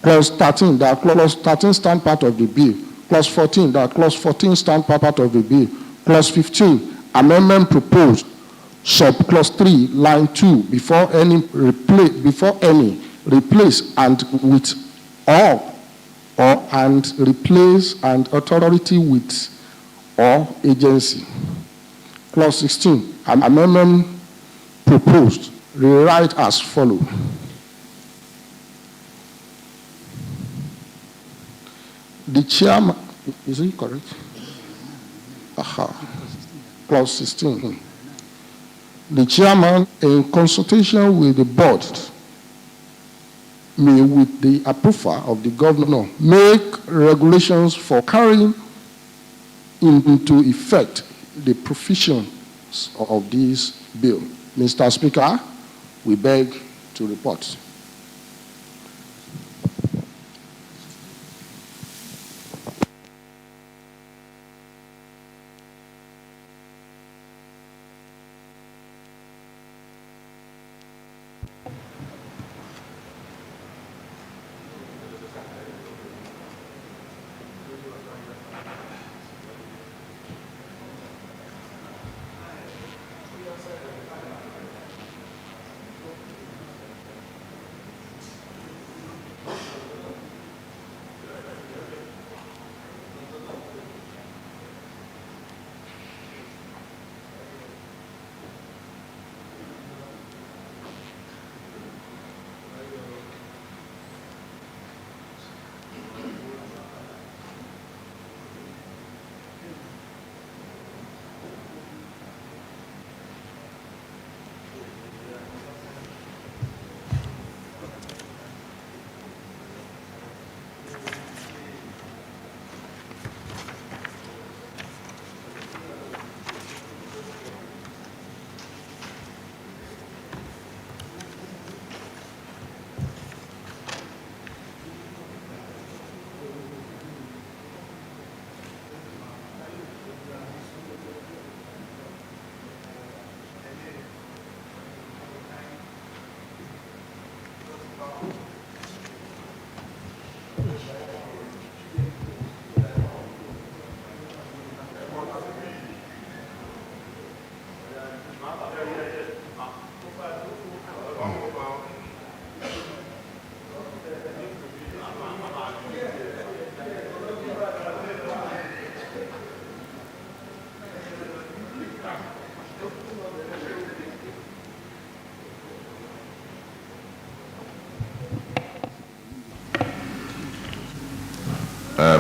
Clause 13, that Clause 13 stand part of the bill. Clause 14, that Clause 14 stand part of the bill. Clause 15, amendment proposed. Subclause 3, line 2, before any, replace and with or and replace and authority with or agency. Clause 16, amendment proposed. Rewrite as follows. The chairman, is it correct? Clause 16. The chairman, in consultation with the board, may, with the approval of the governor, make regulations for carrying into effect the provisions of this bill. Mr. Speaker, we beg to report.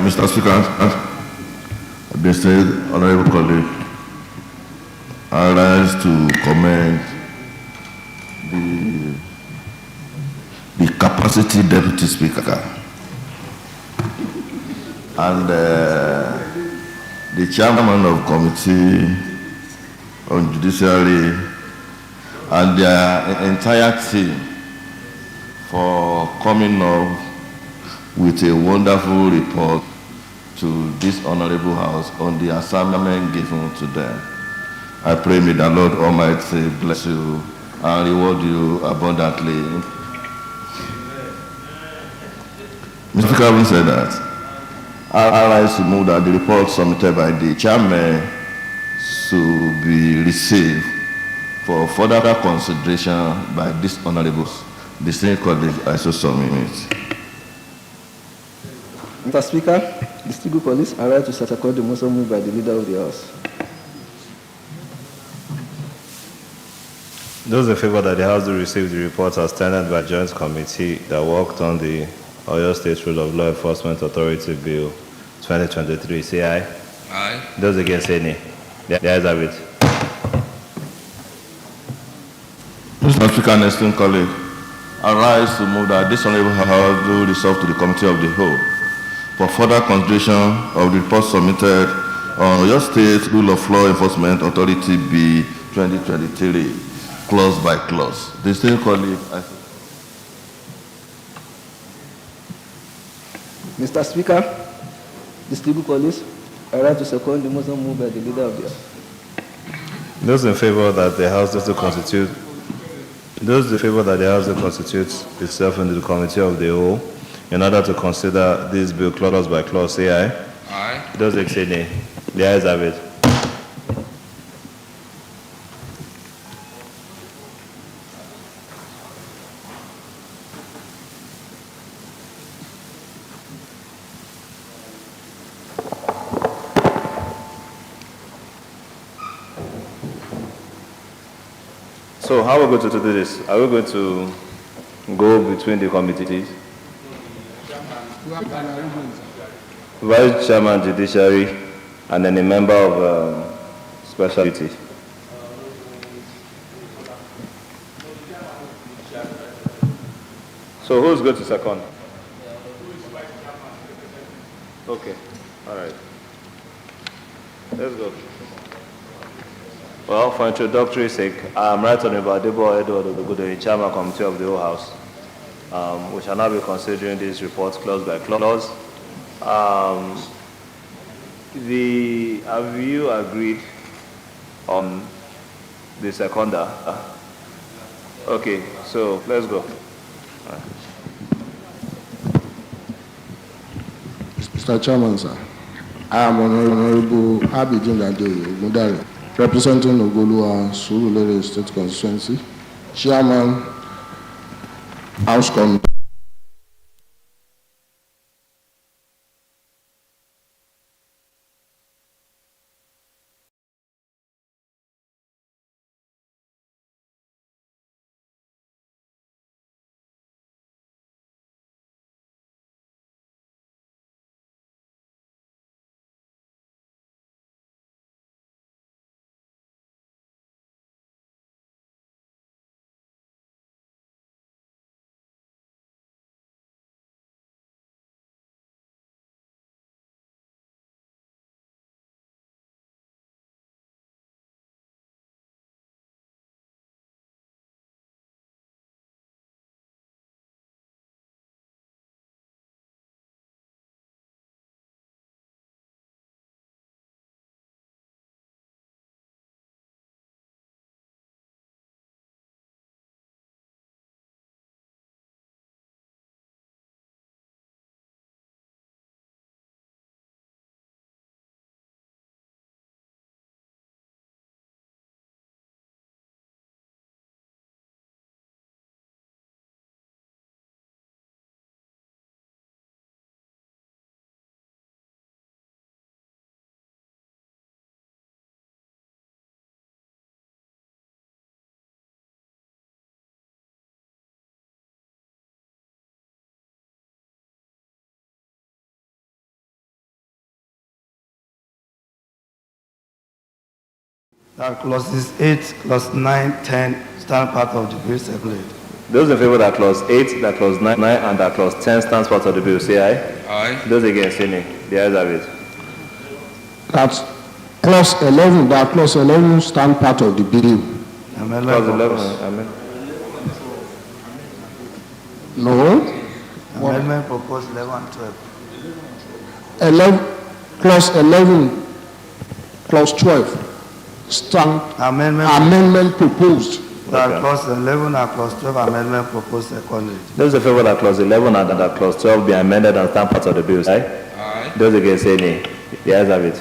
Mr. Speaker, distinguished honorable colleague, I rise to commend the capacity deputy speaker and the chairman of committee on judiciary and their entire team for coming up with a wonderful report to this honorable house on the assignment given to them. I pray may the Lord Almighty bless you and reward you abundantly. Mr. Speaker, having said that, I rise to move that the report submitted by the chairman should be received for further consideration by this honorable distinguished colleague. I so submit. Mr. Speaker, distinguished colleagues, I rise to second the motion moved by the leader of the House. Those in favor that the House do receive the report as tendered by Joint Committee that worked on the Oyo State Rule of Law Enforcement Authority Bill 2023, say aye. Aye. Those against, say nay. The ayes have it. Mr. Speaker and esteemed colleague, I rise to move that this honorable House do resolve to the Committee of the Whole for further consideration of the report submitted on Oyo State Rule of Law Enforcement Authority Bill 2023, clause by clause. Distinguished colleague, Mr. Speaker, distinguished colleagues, I rise to second the motion moved by the leader of the House. Those in favor that the House does constitute, those in favor that the House constitutes itself into the committee of the whole in order to consider this bill clause by clause, say aye. Aye. Those say nay. The ayes have it. So how are we going to do this? Are we going to go between the committees? Vice Chairman Judiciary and then a member of Special Duty. So who's going to second? Okay, all right. Let's go. Well, for introductory sake, I'm Right Honorable Adebo Edward Odogudo, Chairman Committee of the whole House. We shall now be considering this report clause by clause. Have you agreed on the seconder? Okay, so let's go. Mr. Chairman, sir, I am Honorable Abidin Adeoye Ogundare, representing Ogolua Surulere State Constituency, Chairman, House Committee. That clauses 8, clause 9, 10 stand part of the bill seconded. Those in favor that clause 8, that clause 9, and that clause 10 stands part of the bill, say aye. Aye. Those against, say nay. The ayes have it. That's clause 11, that clause 11 stand part of the bill. Amendment Clause 11, proposed. amen. No. Amendment proposed 11 and 12. 11, clause 12 stand amendment proposed. That Okay. clause 11 and clause 12 amendment proposed seconded. Those in favor that clause 11 and that clause 12 be amended and stand part of the bill, say aye. Aye. Those against, say nay. The ayes have it.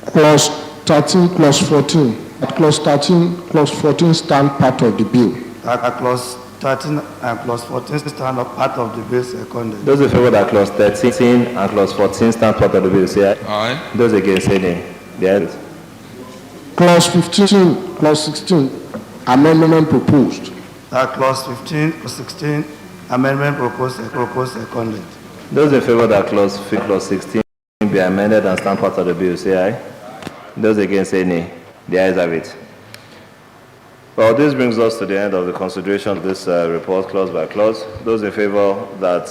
Clause 13, clause 14. Clause 13, clause 14 stand part of the bill. That clause 13 and clause 14 stand up part of the bill seconded. Those in favor that clause 13 and clause 14 stand part of the bill, say aye. Aye. Those against, say nay. The ayes have it. Clause 15, clause 16 amendment proposed. That clause 15, clause 16 amendment proposed seconded. Those in favor that clause 16 be amended and stand part of the bill, say aye. Those against, say nay. The ayes have it. Well, this brings us to the end of the consideration of this report clause by clause. Those in favor that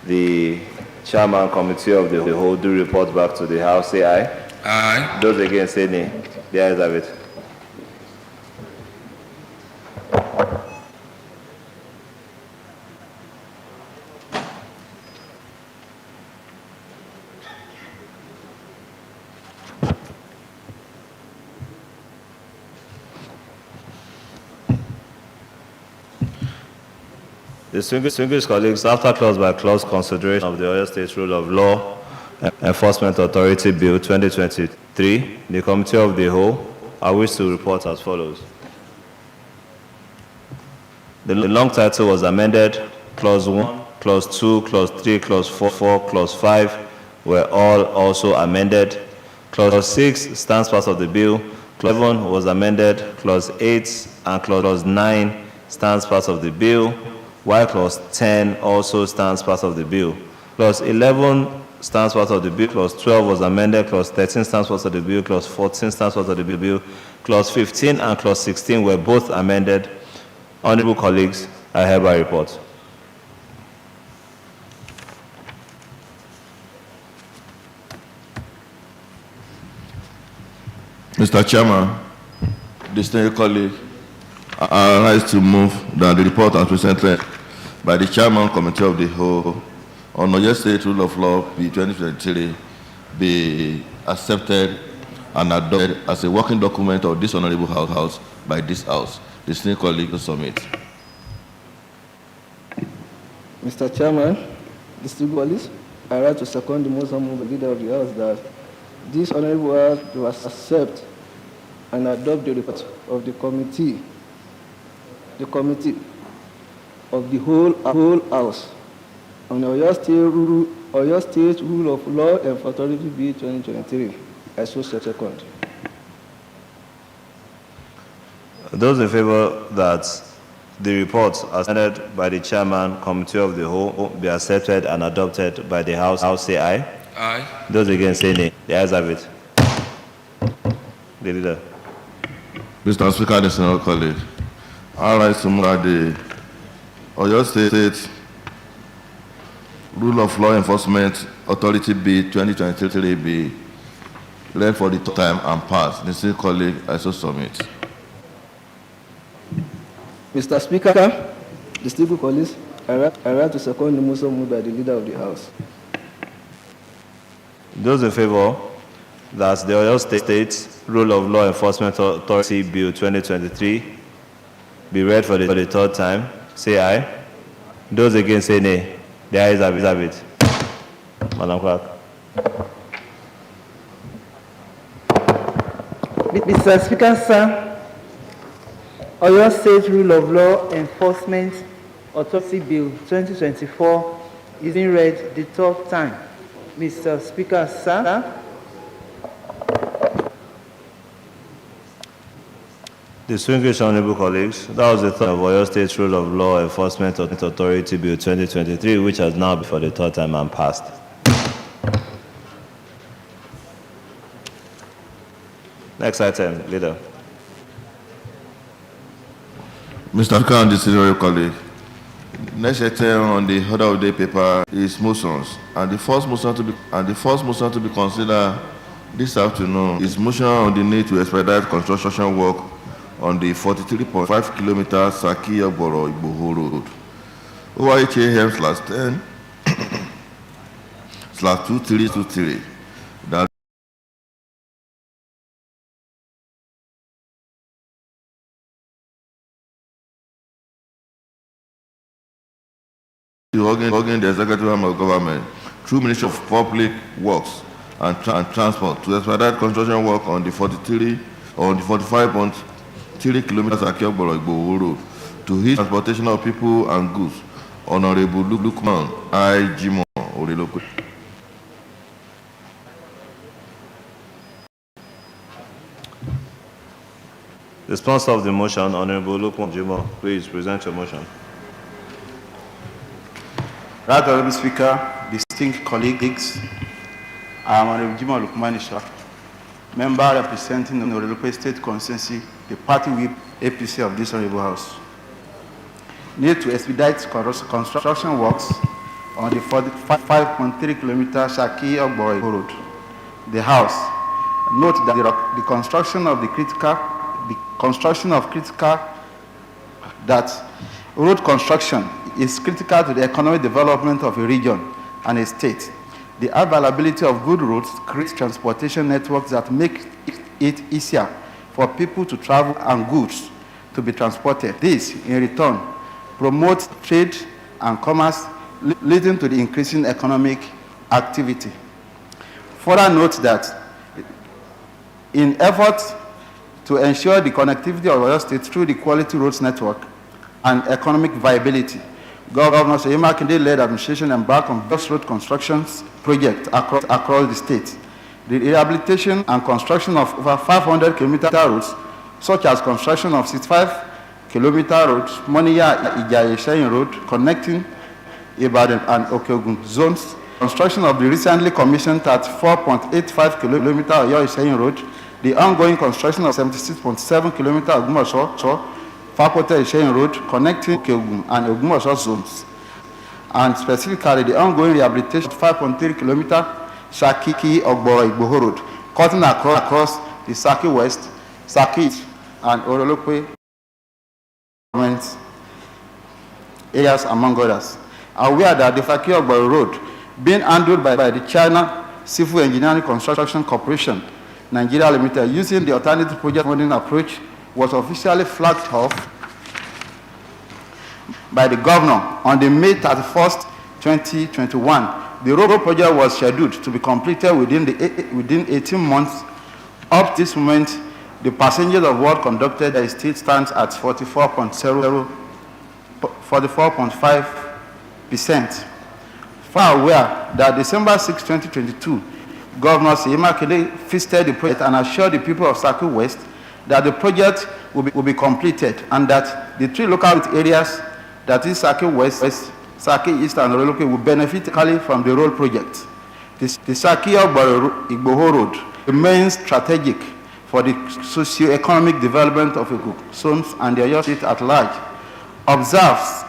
the chairman committee of the whole do report back to the House, say aye. Aye. Those against, say nay. The ayes have it. Distinguished colleagues, after clause by clause consideration of the Oyo State Rule of Law Enforcement Authority Bill 2023, the Committee of the Whole, I wish to report as follows. The long title was amended. Clause 1, Clause 2, Clause 3, Clause 4, Clause 5 were all also amended. Clause 6 stands part of the bill. Clause 7 was amended. Clause 8 and Clause 9 stands part of the bill, while Clause 10 also stands part of the bill. Clause 11 stands part of the bill. Clause 12 was amended. Clause 13 stands part of the bill. Clause 14 stands part of the bill. Clause 15 and Clause 16 were both amended. Honorable colleagues, I hereby report. Mr. Chairman, distinguished colleague, I rise to move that the report as presented by the Chairman Committee of the Whole on Oyo State Rule of Law Bill 2023 be accepted and adopted as a working document of this honorable House by this House. Distinguished colleague to submit. Mr. Chairman, distinguished colleagues, I rise to second the motion of the Leader of the House that this honorable House to accept and adopt the report of the committee of the whole House on Oyo State Rule of Law and Authority Bill 2023. I so second. Those in favor that the report as amended by the Chairman Committee of the Whole be accepted and adopted by the House say aye. Aye. Those against say nay. The ayes have it. The leader. Mr. Speaker, distinguished colleague, I rise to move that the Oyo State Rule of Law Enforcement Authority Bill 2023 be read for the third time and passed. Distinguished colleague, I so submit. Mr. Speaker, distinguished colleagues, I rise to second the motion moved by the Leader of the House. Those in favor that the Oyo State Rule of Law Enforcement Authority Bill 2023 be read for the third time, say aye. Those against say nay. The ayes have it. Madam Clerk. Mr. Speaker, sir, Oyo State Rule of Law Enforcement Authority Bill 2024 is being read the third time. Mr. Speaker, sir. Distinguished honorable colleagues, that was the third of Oyo State Rule of Law Enforcement Authority Bill 2023, which has now been for the third time and passed. Next item, Leader. Mr. Speaker and distinguished colleague, next item on the order of the day paper is motions, and the first motion to be considered this afternoon is motion on the need to expedite construction work on the 43.5 kilometer Saki-Ogboro Igboho Road. OIHAM/10 /2323. That organ the executive arm of government through Ministry of Public Works and Transport to expedite construction work on the 45.3 kilometers Saki-Ogboro Igboho Road to ease transportation of people and goods. Honorable Lukman I. Jimo Oreloku. The sponsor of the motion, Honorable Lukman Jimo, please present your motion. Right, Honorable Speaker, distinguished colleagues, I am Honorable Jimo Lukman, member representing the Oreloku State Constituency, the party whip APC of this Honorable House. Need to expedite construction works on the 45.3 kilometer Saki-Ogboro Road. The House note that the construction of road construction is critical to the economic development of a region and a state. The availability of good roads creates transportation networks that make it easier for people to travel and goods to be transported. This, in return, promotes trade and commerce, leading to the increasing economic activity. Further note that in efforts to ensure the connectivity of Oyo State through the quality roads network and economic viability, Governor Seyi Makinde-led administration embarked on bus road constructions projects across the state. The rehabilitation and construction of over 500 kilometer roads, such as construction of 65 kilometer roads, Moniya-Ijaye-Sheyin Road, connecting Ibadan and Okeogun zones, construction of the recently commissioned 34.85 kilometer Oyo-Sheyin Road, the ongoing construction of 76.7 kilometer Fakote-Sheyin Road, connecting Okeogun and Ogumosho zones, and specifically the ongoing rehabilitation of 5.3 kilometer Saki-Ogboro-Igboho Road, cutting across the Saki West, Saki East, and Orolope areas, among others. Aware that the Saki-Ogboro Road, being handled by the China Civil Engineering Construction Corporation, Nigeria Limited, using the alternative project funding approach, was officially flagged off by the governor on the May 31st, 2021. The road project was scheduled to be completed within 18 months. Up to this moment, the passengers of work conducted at state stands at 44.5%. Far aware that December 6, 2022, Governor Seyi Makinde visited the project and assured the people of Saki West that the project will be completed and that the three local areas, that is Saki West, Saki East, and Orolope, will benefit from the road project. The Saki-Igboho Road remains strategic for the socio-economic development of Igbo zones and the Oyo State at large. Observes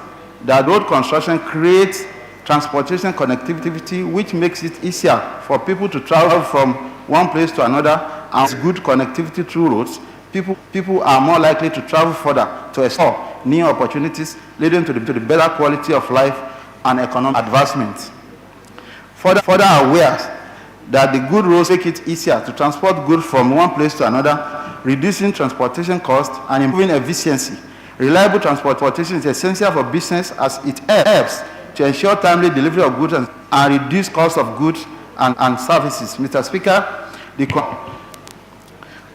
that road construction creates transportation connectivity, which makes it easier for people to travel from one place to another, and good connectivity through roads. People are more likely to travel further to explore new opportunities, leading to the better quality of life and economic advancement. Further aware that the good roads make it easier to transport goods from one place to another, reducing transportation costs and improving efficiency. Reliable transportation is essential for business as it helps to ensure timely delivery of goods and reduce costs of goods and services. Mr. Speaker,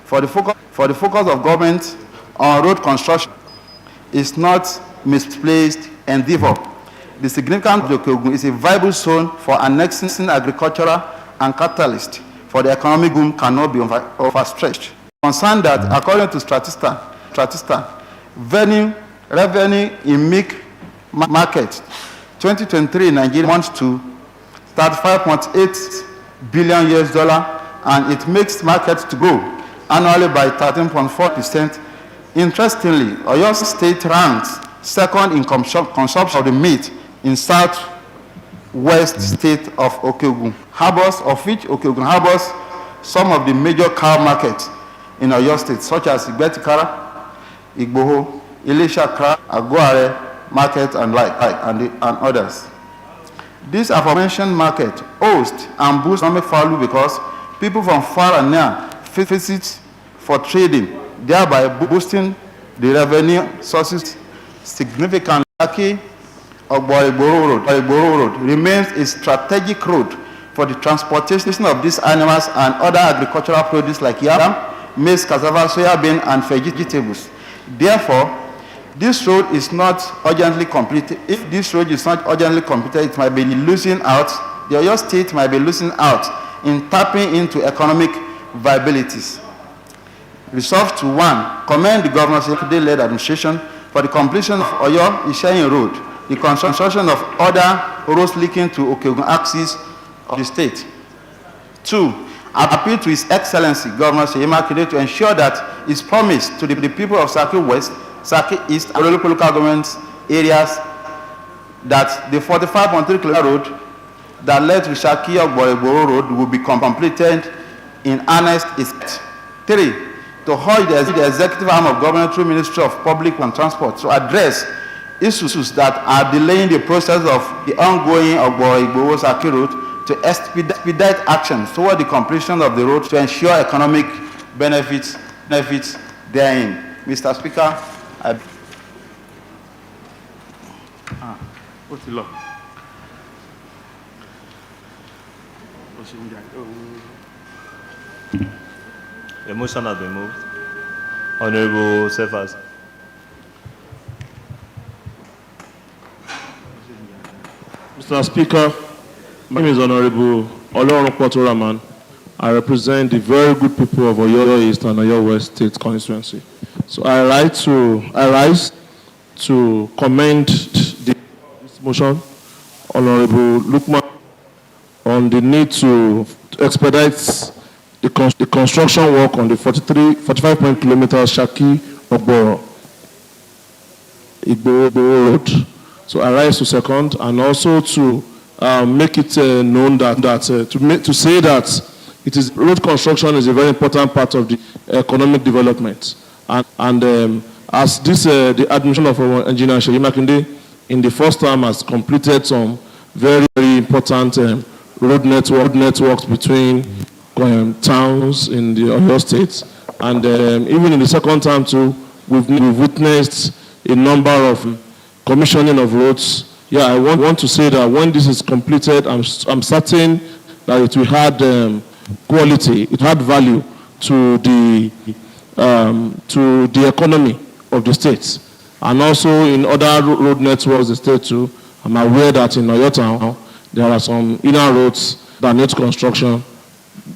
for the focus of government on road construction is not misplaced endeavor. The significance of Okeogun is a viable zone for annexing agricultural and catalyst for the economic boom cannot be overstretched. Concerned that, according to Statista, revenue in milk market 2023 in Nigeria amounts to $35.8 billion and it makes markets to grow annually by 13.4%. Interestingly, Oyo State ranks second in consumption of the meat in southwest state of Okeogun harbors, of which Okeogun harbors some of the major cow markets in Oyo State, such as Igbetikara, Igboho, Ilesha, Aguare market, and others. This aforementioned market hosts and boosts economic value because people from far and near visit for trading, thereby boosting the revenue sources significantly. Ogboro Road remains a strategic road for the transportation of these animals and other agricultural produce like yam, maize, cassava, soybean, and vegetables. Therefore, this road is not urgently completed. If this road is not urgently completed, it might be losing out. The Oyo State might be losing out in tapping into economic viabilities. Resolve to 1, commend the Governor Seyi-led administration for the completion of Oyo-Isheyin Road, the construction of other roads linking to Okeogun axis of the state. 2, appeal to His Excellency Governor Seyi Makinde to ensure that his promise to the people of Saki West, Saki East, and local government areas that the 45.3 km road that led to Saki-Ogboro Road will be completed in earnest is 3, to hold the executive arm of government through Ministry of Public and Transport to address issues that are delaying the process of the ongoing Ogboro Saki Road, to expedite actions toward the completion of the road to ensure economic benefits therein. Mr. Speaker, Ó ti lọ. Ó ṣe ń jà. A motion has been moved. Honorable Cephas. Mr. Speaker, my name is Honorable Olorunpotu Rahman. I represent the very good people of Oyo East and Oyo West State constituency. So I rise to commend this motion, Honorable Lukman, on the need to expedite the construction work on the 45 kilometers Shaki Ogboro Igbo Road. So I rise to second, and also to make it known to say that road construction is a very important part of the economic development. And as the admission of Engineer Seyi Makinde in the first term has completed some very, very important road networks between towns in the Oyo State, and even in the second term too, we've witnessed a number of commissioning of roads. Yeah, I want to say that when this is completed, I'm certain that it will add quality, it will add value to the economy of the state, and also in other road networks of the state too. I'm aware that in Oyo Town there are some inner roads that need construction,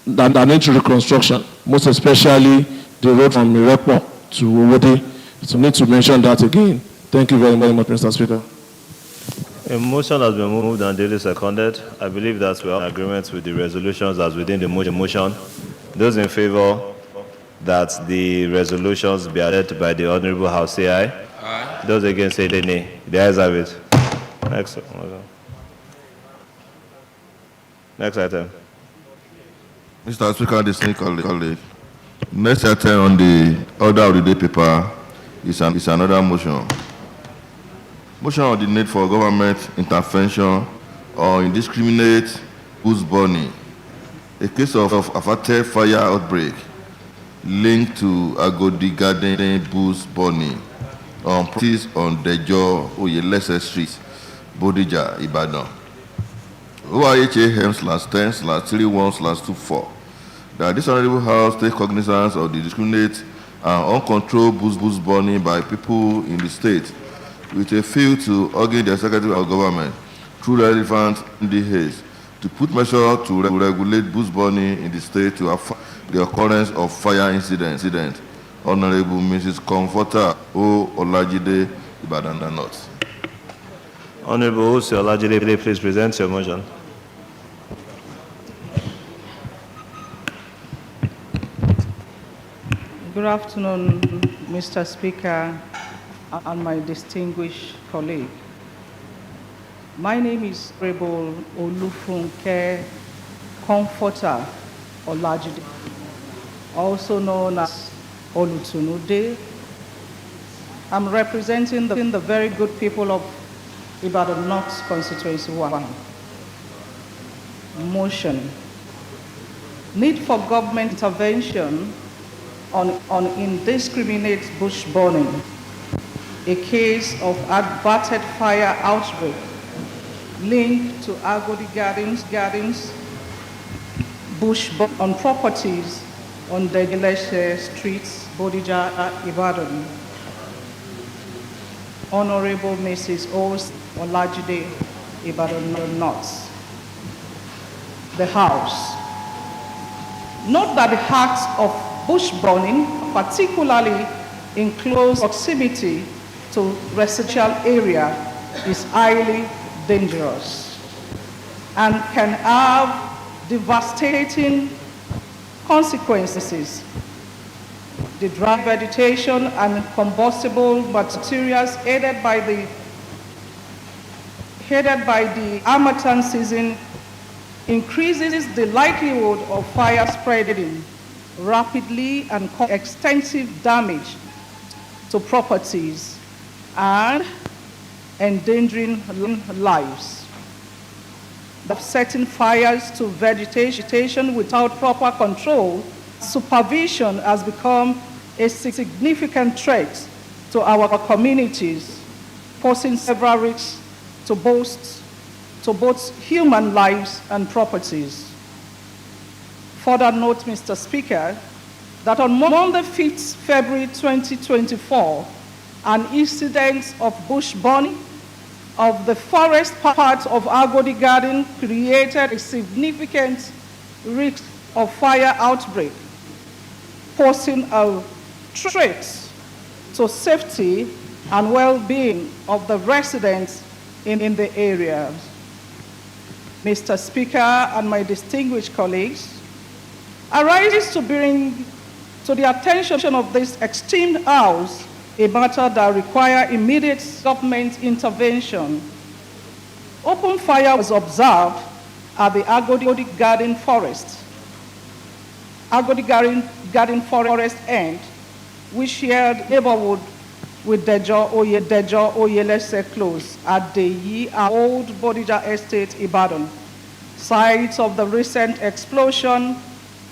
that need reconstruction, most especially the road from Irepo to Owode. So I need to mention that again. Thank you very, very much, Mr. Speaker. A motion has been moved and duly seconded. I believe that we are in agreement with the resolutions as within the motion. Those in favor that the resolutions be added by the Honorable House say aye. Aye. Those against say nay. The ayes have it. Next item. Mr. Speaker, distinguished colleague. Next item on the order of the day paper is another motion. Motion on the need for government intervention on indiscriminate bush burning. A case of averted fire outbreak linked to Agodi Garden bush burning on properties on Dejo Oyelese Street, Bodija, Ibadan. OIHAM/10/31/24 that this Honorable House take cognizance of the indiscriminate and uncontrolled bush burning by people in the state, with a view to urging the Secretary of Government through relevant indices to put measures to regulate bush burning in the state to avoid the occurrence of fire incidents. Honorable Mrs. Comforter O. Olajide, Ibadan North. Honorable Ose Olajide, please present your motion. Good afternoon, Mr. Speaker, and my distinguished colleague. My name is Honorable Olufunke Comforter Olajide, also known as Olutunude. I'm representing the very good people of Ibadan North Constituency 1. Motion. Need for government intervention on indiscriminate bush burning, a case of adverted fire outbreak linked to Agodi Gardens bush burn on properties on the Deleshe Streets, Bodija, Ibadan. Honorable Mrs. Ose Olajide, Ibadan North. The House. Note that the acts of bush burning, particularly in close proximity to residential area, is highly dangerous and can have devastating consequences. The dry vegetation and combustible materials aided by the harmattan season increases the likelihood of fire spreading rapidly and cause extensive damage to properties and endangering lives. Setting fires to vegetation without proper control, supervision has become a significant threat to our communities, posing several risks to both human lives and properties. Further note, Mr. Speaker, that on Monday, 5th February 2024, an incident of bush burning of the forest part of Agodi Garden created a significant risk of fire outbreak, posing a threat to safety and well-being of the residents in the area. Mr. Speaker and my distinguished colleagues, I rise to bring to the attention of this esteemed House a matter that requires immediate government intervention. Open fire was observed at the Agodi Garden Forest. Agodi Garden Forest end, which shared neighborhood with Dejo Oyelese Close at the Yi Old Bodija Estate, Ibadan, site of the recent explosion,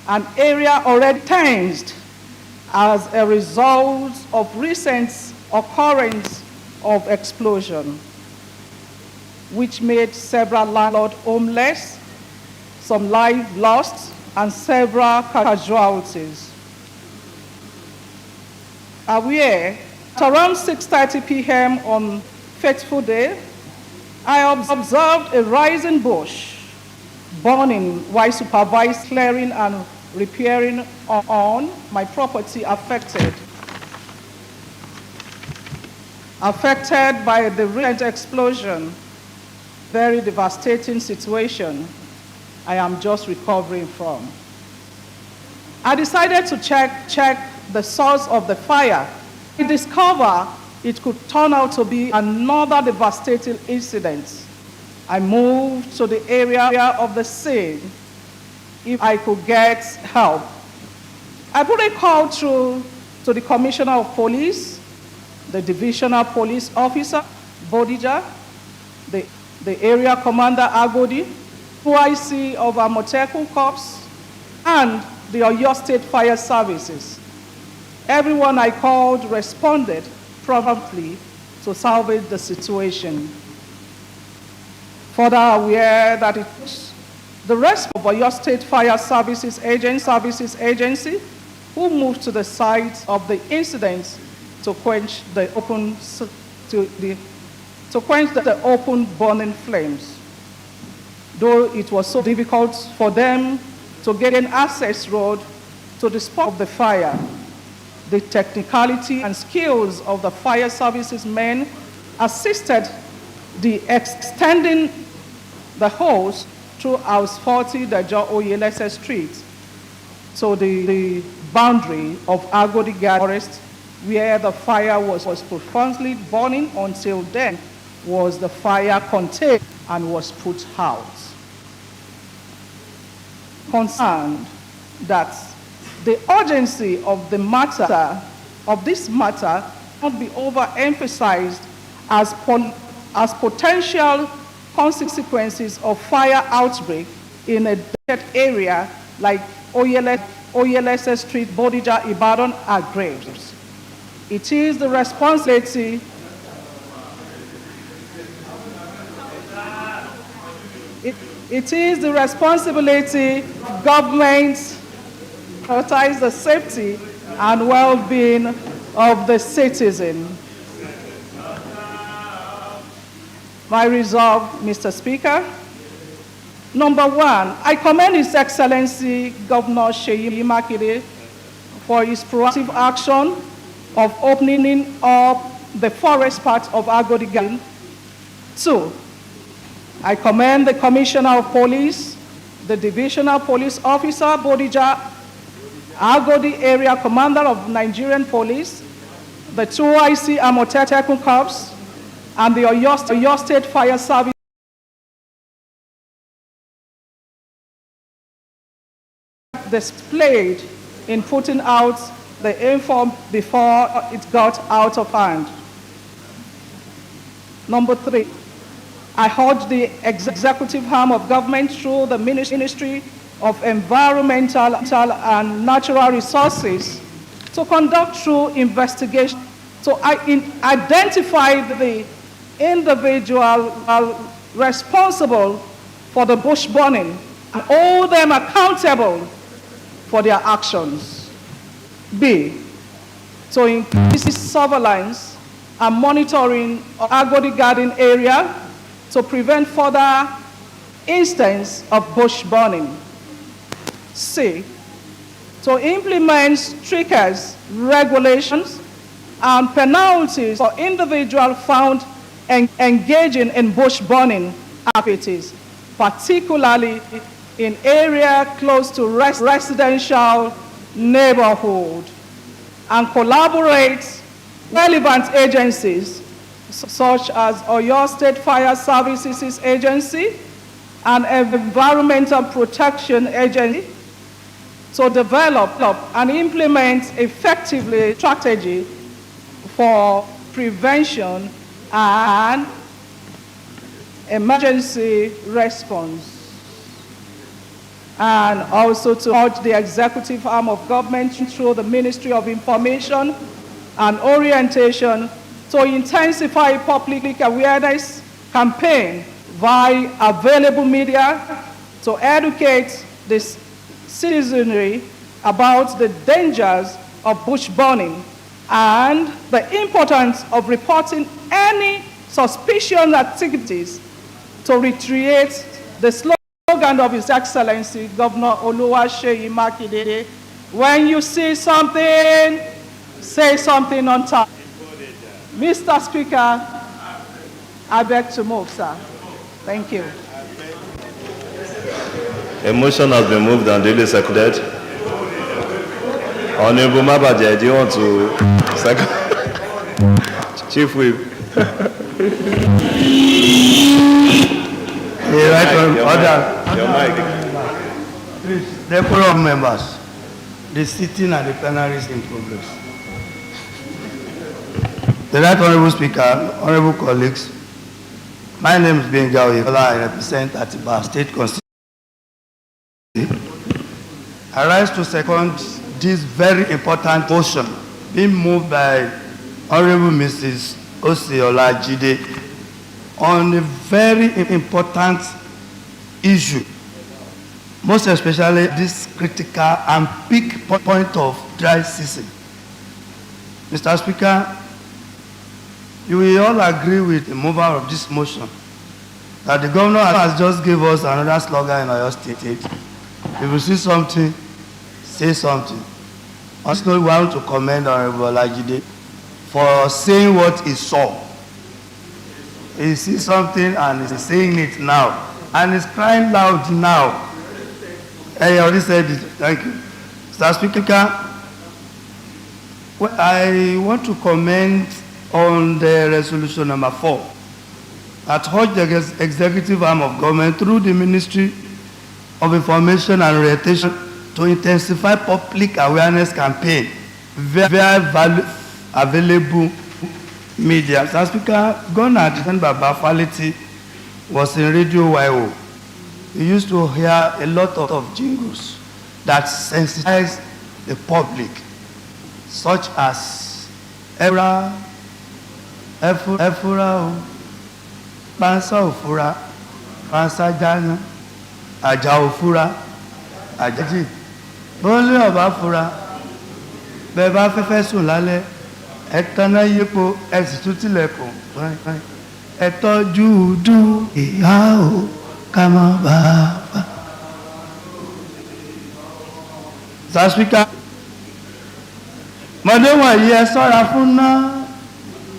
an area already tensed as a result of recent occurrence of explosion, which made several landlords homeless, some lives lost, and several casualties. Aware, at around 6:30 p.m. on fateful day, I observed a rising bush burning while supervised clearing and repairing on my property affected by the recent explosion. Very devastating situation I am just recovering from. I decided to check the source of the fire. I discovered it could turn out to be another devastating incident. I moved to the area of the scene if I could get help. I put a call through to the Commissioner of Police, the Divisional Police Officer, Bodija, the Area Commander Agodi, OIC of Amotekun Corps, and the Oyo State Fire Services. Everyone I called responded promptly to salvage the situation. Further aware that it's the rest of Oyo State Fire Services Agency who moved to the site of the incident to quench the open burning flames. Though it was so difficult for them to get an access road to the spot of the fire, the technicality and skills of the fire services men assisted the extending the hose through House 40, the Oyelese Street, so the boundary of Agodi Garden Forest, where the fire was profoundly burning. Until then was the fire contained and was put out. Concerned that the urgency of this matter not be overemphasized as potential consequences of fire outbreak in a dead area like Oyelese Street, Bodija, Ibadan are graves. It is the responsibility of government to prioritize the safety and well-being of the citizen. My resolve, Mr. Speaker. Number one, I commend His Excellency Governor Seyi Makinde for his proactive action of opening up the forest part of Agodi Garden. Two, I commend the Commissioner of Police, the Divisional Police Officer, Bodija, Agodi Area Commander of Nigerian Police, the 2IC Amotekun Corps, and the Oyo State Fire Service displayed in putting out the info before it got out of hand. Number three, I urge the executive arm of government through the Ministry of Environmental and Natural Resources to conduct through investigation to identify the individual responsible for the bush burning and hold them accountable for their actions. B, to increase surveillance and monitoring of Agodi Garden area to prevent further instances of bush burning. C, to implement stricter regulations and penalties for individuals found engaging in bush burning activities, particularly in areas close to residential neighborhood, and collaborate with relevant agencies such as Oyo State Fire Services Agency and Environmental Protection Agency to develop and implement effectively strategy for prevention and emergency response. And also to urge the executive arm of government through the Ministry of Information and Orientation to intensify public awareness campaign via available media to educate the citizenry about the dangers of bush burning and the importance of reporting any suspicious activities to reiterate the slogan of His Excellency Governor Oluwaseyi Makinde: when you see something, say something on time. Mr. Speaker, I beg to move, sir. Thank you. A motion has been moved and duly seconded. Honorable Mabaje, do you want to second? Chief Whip. Your mic. Please, the forum members, the sitting and the plenary is in progress. The Right Honorable Speaker, honorable colleagues, my name is Benga Oyekola. I represent Atiba State Constituency. I rise to second this very important motion being moved by Honorable Mrs. Oseola Jide on a very important issue, most especially this critical and peak point of dry season. Mr. Speaker, you will all agree with the mover of this motion that the governor has just given us another slogan in Oyo State. If you see something, say something. Also, we want to commend Honorable Olajide for saying what he saw. He sees something and he's saying it now. And he's crying loud now. I already said it. Thank you. Mr. Speaker, I want to comment on the resolution number 4 that urged the executive arm of government through the Ministry of Information and Orientation to intensify public awareness campaign via available media. Mr. Speaker, Governor Baba Faleti was in Radio YO. We used to hear a lot of jingles that sensitize the public, such as Efura, Pansa Ofura, Pansa Jana, Aja Ofura, Ajaji. Bọ́lé ọba fura, bẹ́ẹ̀ bá fẹ́fẹ́ sùn lálẹ́, ẹ tanná yípo, ẹ sì tún tilẹ̀kùn. Ẹ tọ́jú dúkìá o, ká má bàa. Mr. Speaker, mọ̀dé wọ̀nyí ẹ ṣọ́ra fún náà.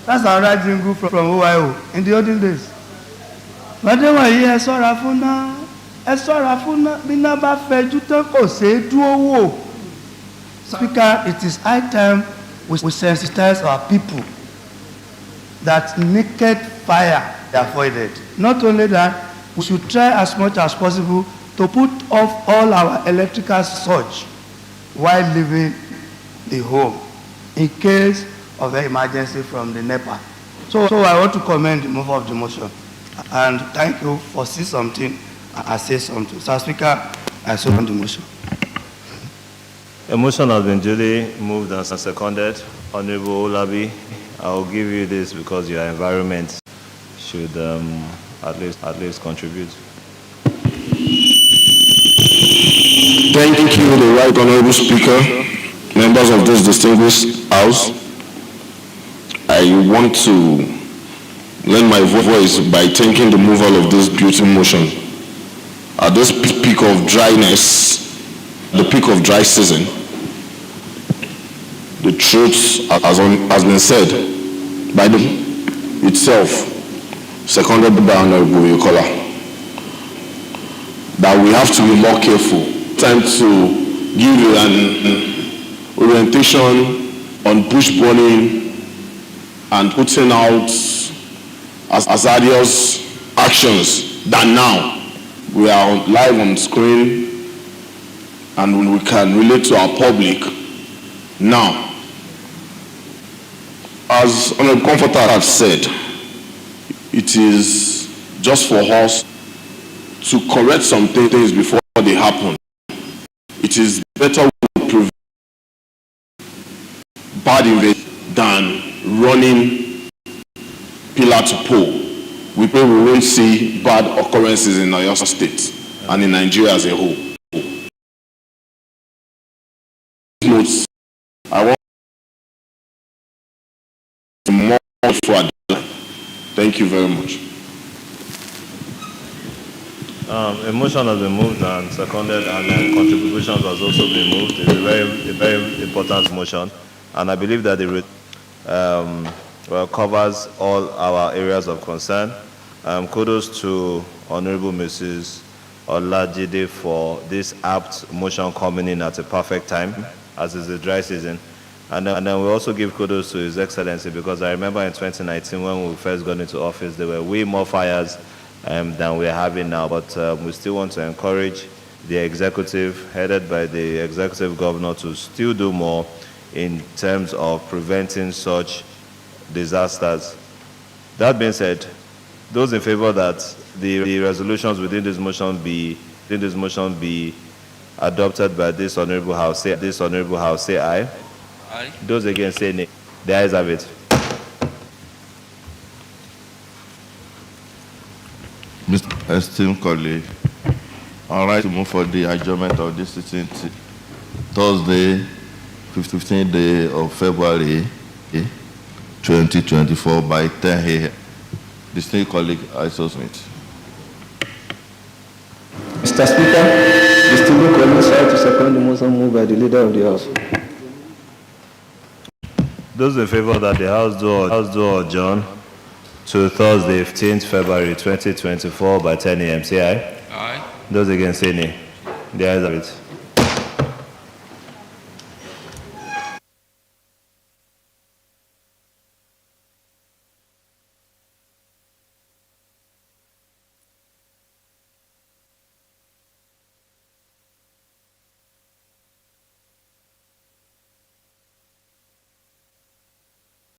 That's our right jingle from OYO in the olden days. Mọ̀dé wọ̀nyí ẹ ṣọ́ra fún náà. Ẹ ṣọ́ra fún náà. Bí náà bá fẹjú tán kò ṣeé dúró wò. Speaker, it is high time we sensitize our people that naked fire is avoided. Not only that, we should try as much as possible to put off all our electrical surge while leaving the home in case of an emergency from the NEPA. So I want to commend the mover of the motion and thank you for saying something. I say something. Sir Speaker, I second the motion. A motion has been duly moved and seconded. Honorable Olabi, I will give you this because you are environment should at least contribute. Thank you, the Right Honorable Speaker, members of this distinguished House. I want to lend my voice by thanking the mover of this beautiful motion. At this peak of dryness, the peak of dry season, the truth has been said by itself, seconded by Honorable Yukola, that we have to be more careful. Time to give you an orientation on bush burning and putting out hazardous actions than now. We are live on screen and we can relate to our public now. As Honorable Comforter has said, it is just for us to correct some things before they happen. It is better we prevent bad investment than running pillar to pole. We pray we won't see bad occurrences in Oyo State and in Nigeria as a whole. Notes, I want more for Adela. Thank you very much. A motion has been moved and seconded, and then contributions has also been moved. It's a very important motion, and I believe that it covers all our areas of concern. Kudos to Honorable Mrs. Olajide for this apt motion coming in at a perfect time, as is the dry season. And then we also give kudos to His Excellency, because I remember in 2019 when we first got into office, there were way more fires than we're having now. But we still want to encourage the executive, headed by the executive governor, to still do more in terms of preventing such disasters. That being said, those in favor that the resolutions within this motion be adopted by this honorable house, say aye. Aye. Those against say nay. The ayes have it. Mr. Esteemed colleague, I'd like to move for the adjournment of this sitting to Thursday, 15th day of February 2024 by 10 a.m. Distinguished colleague, I submit. Mr. Speaker, distinguished colleagues, I to second the motion moved by the Leader of the House. Those in favor that the House do adjourn to Thursday, 15th February 2024 by 10 a.m. say aye. Aye. Those against say nay. The ayes have it.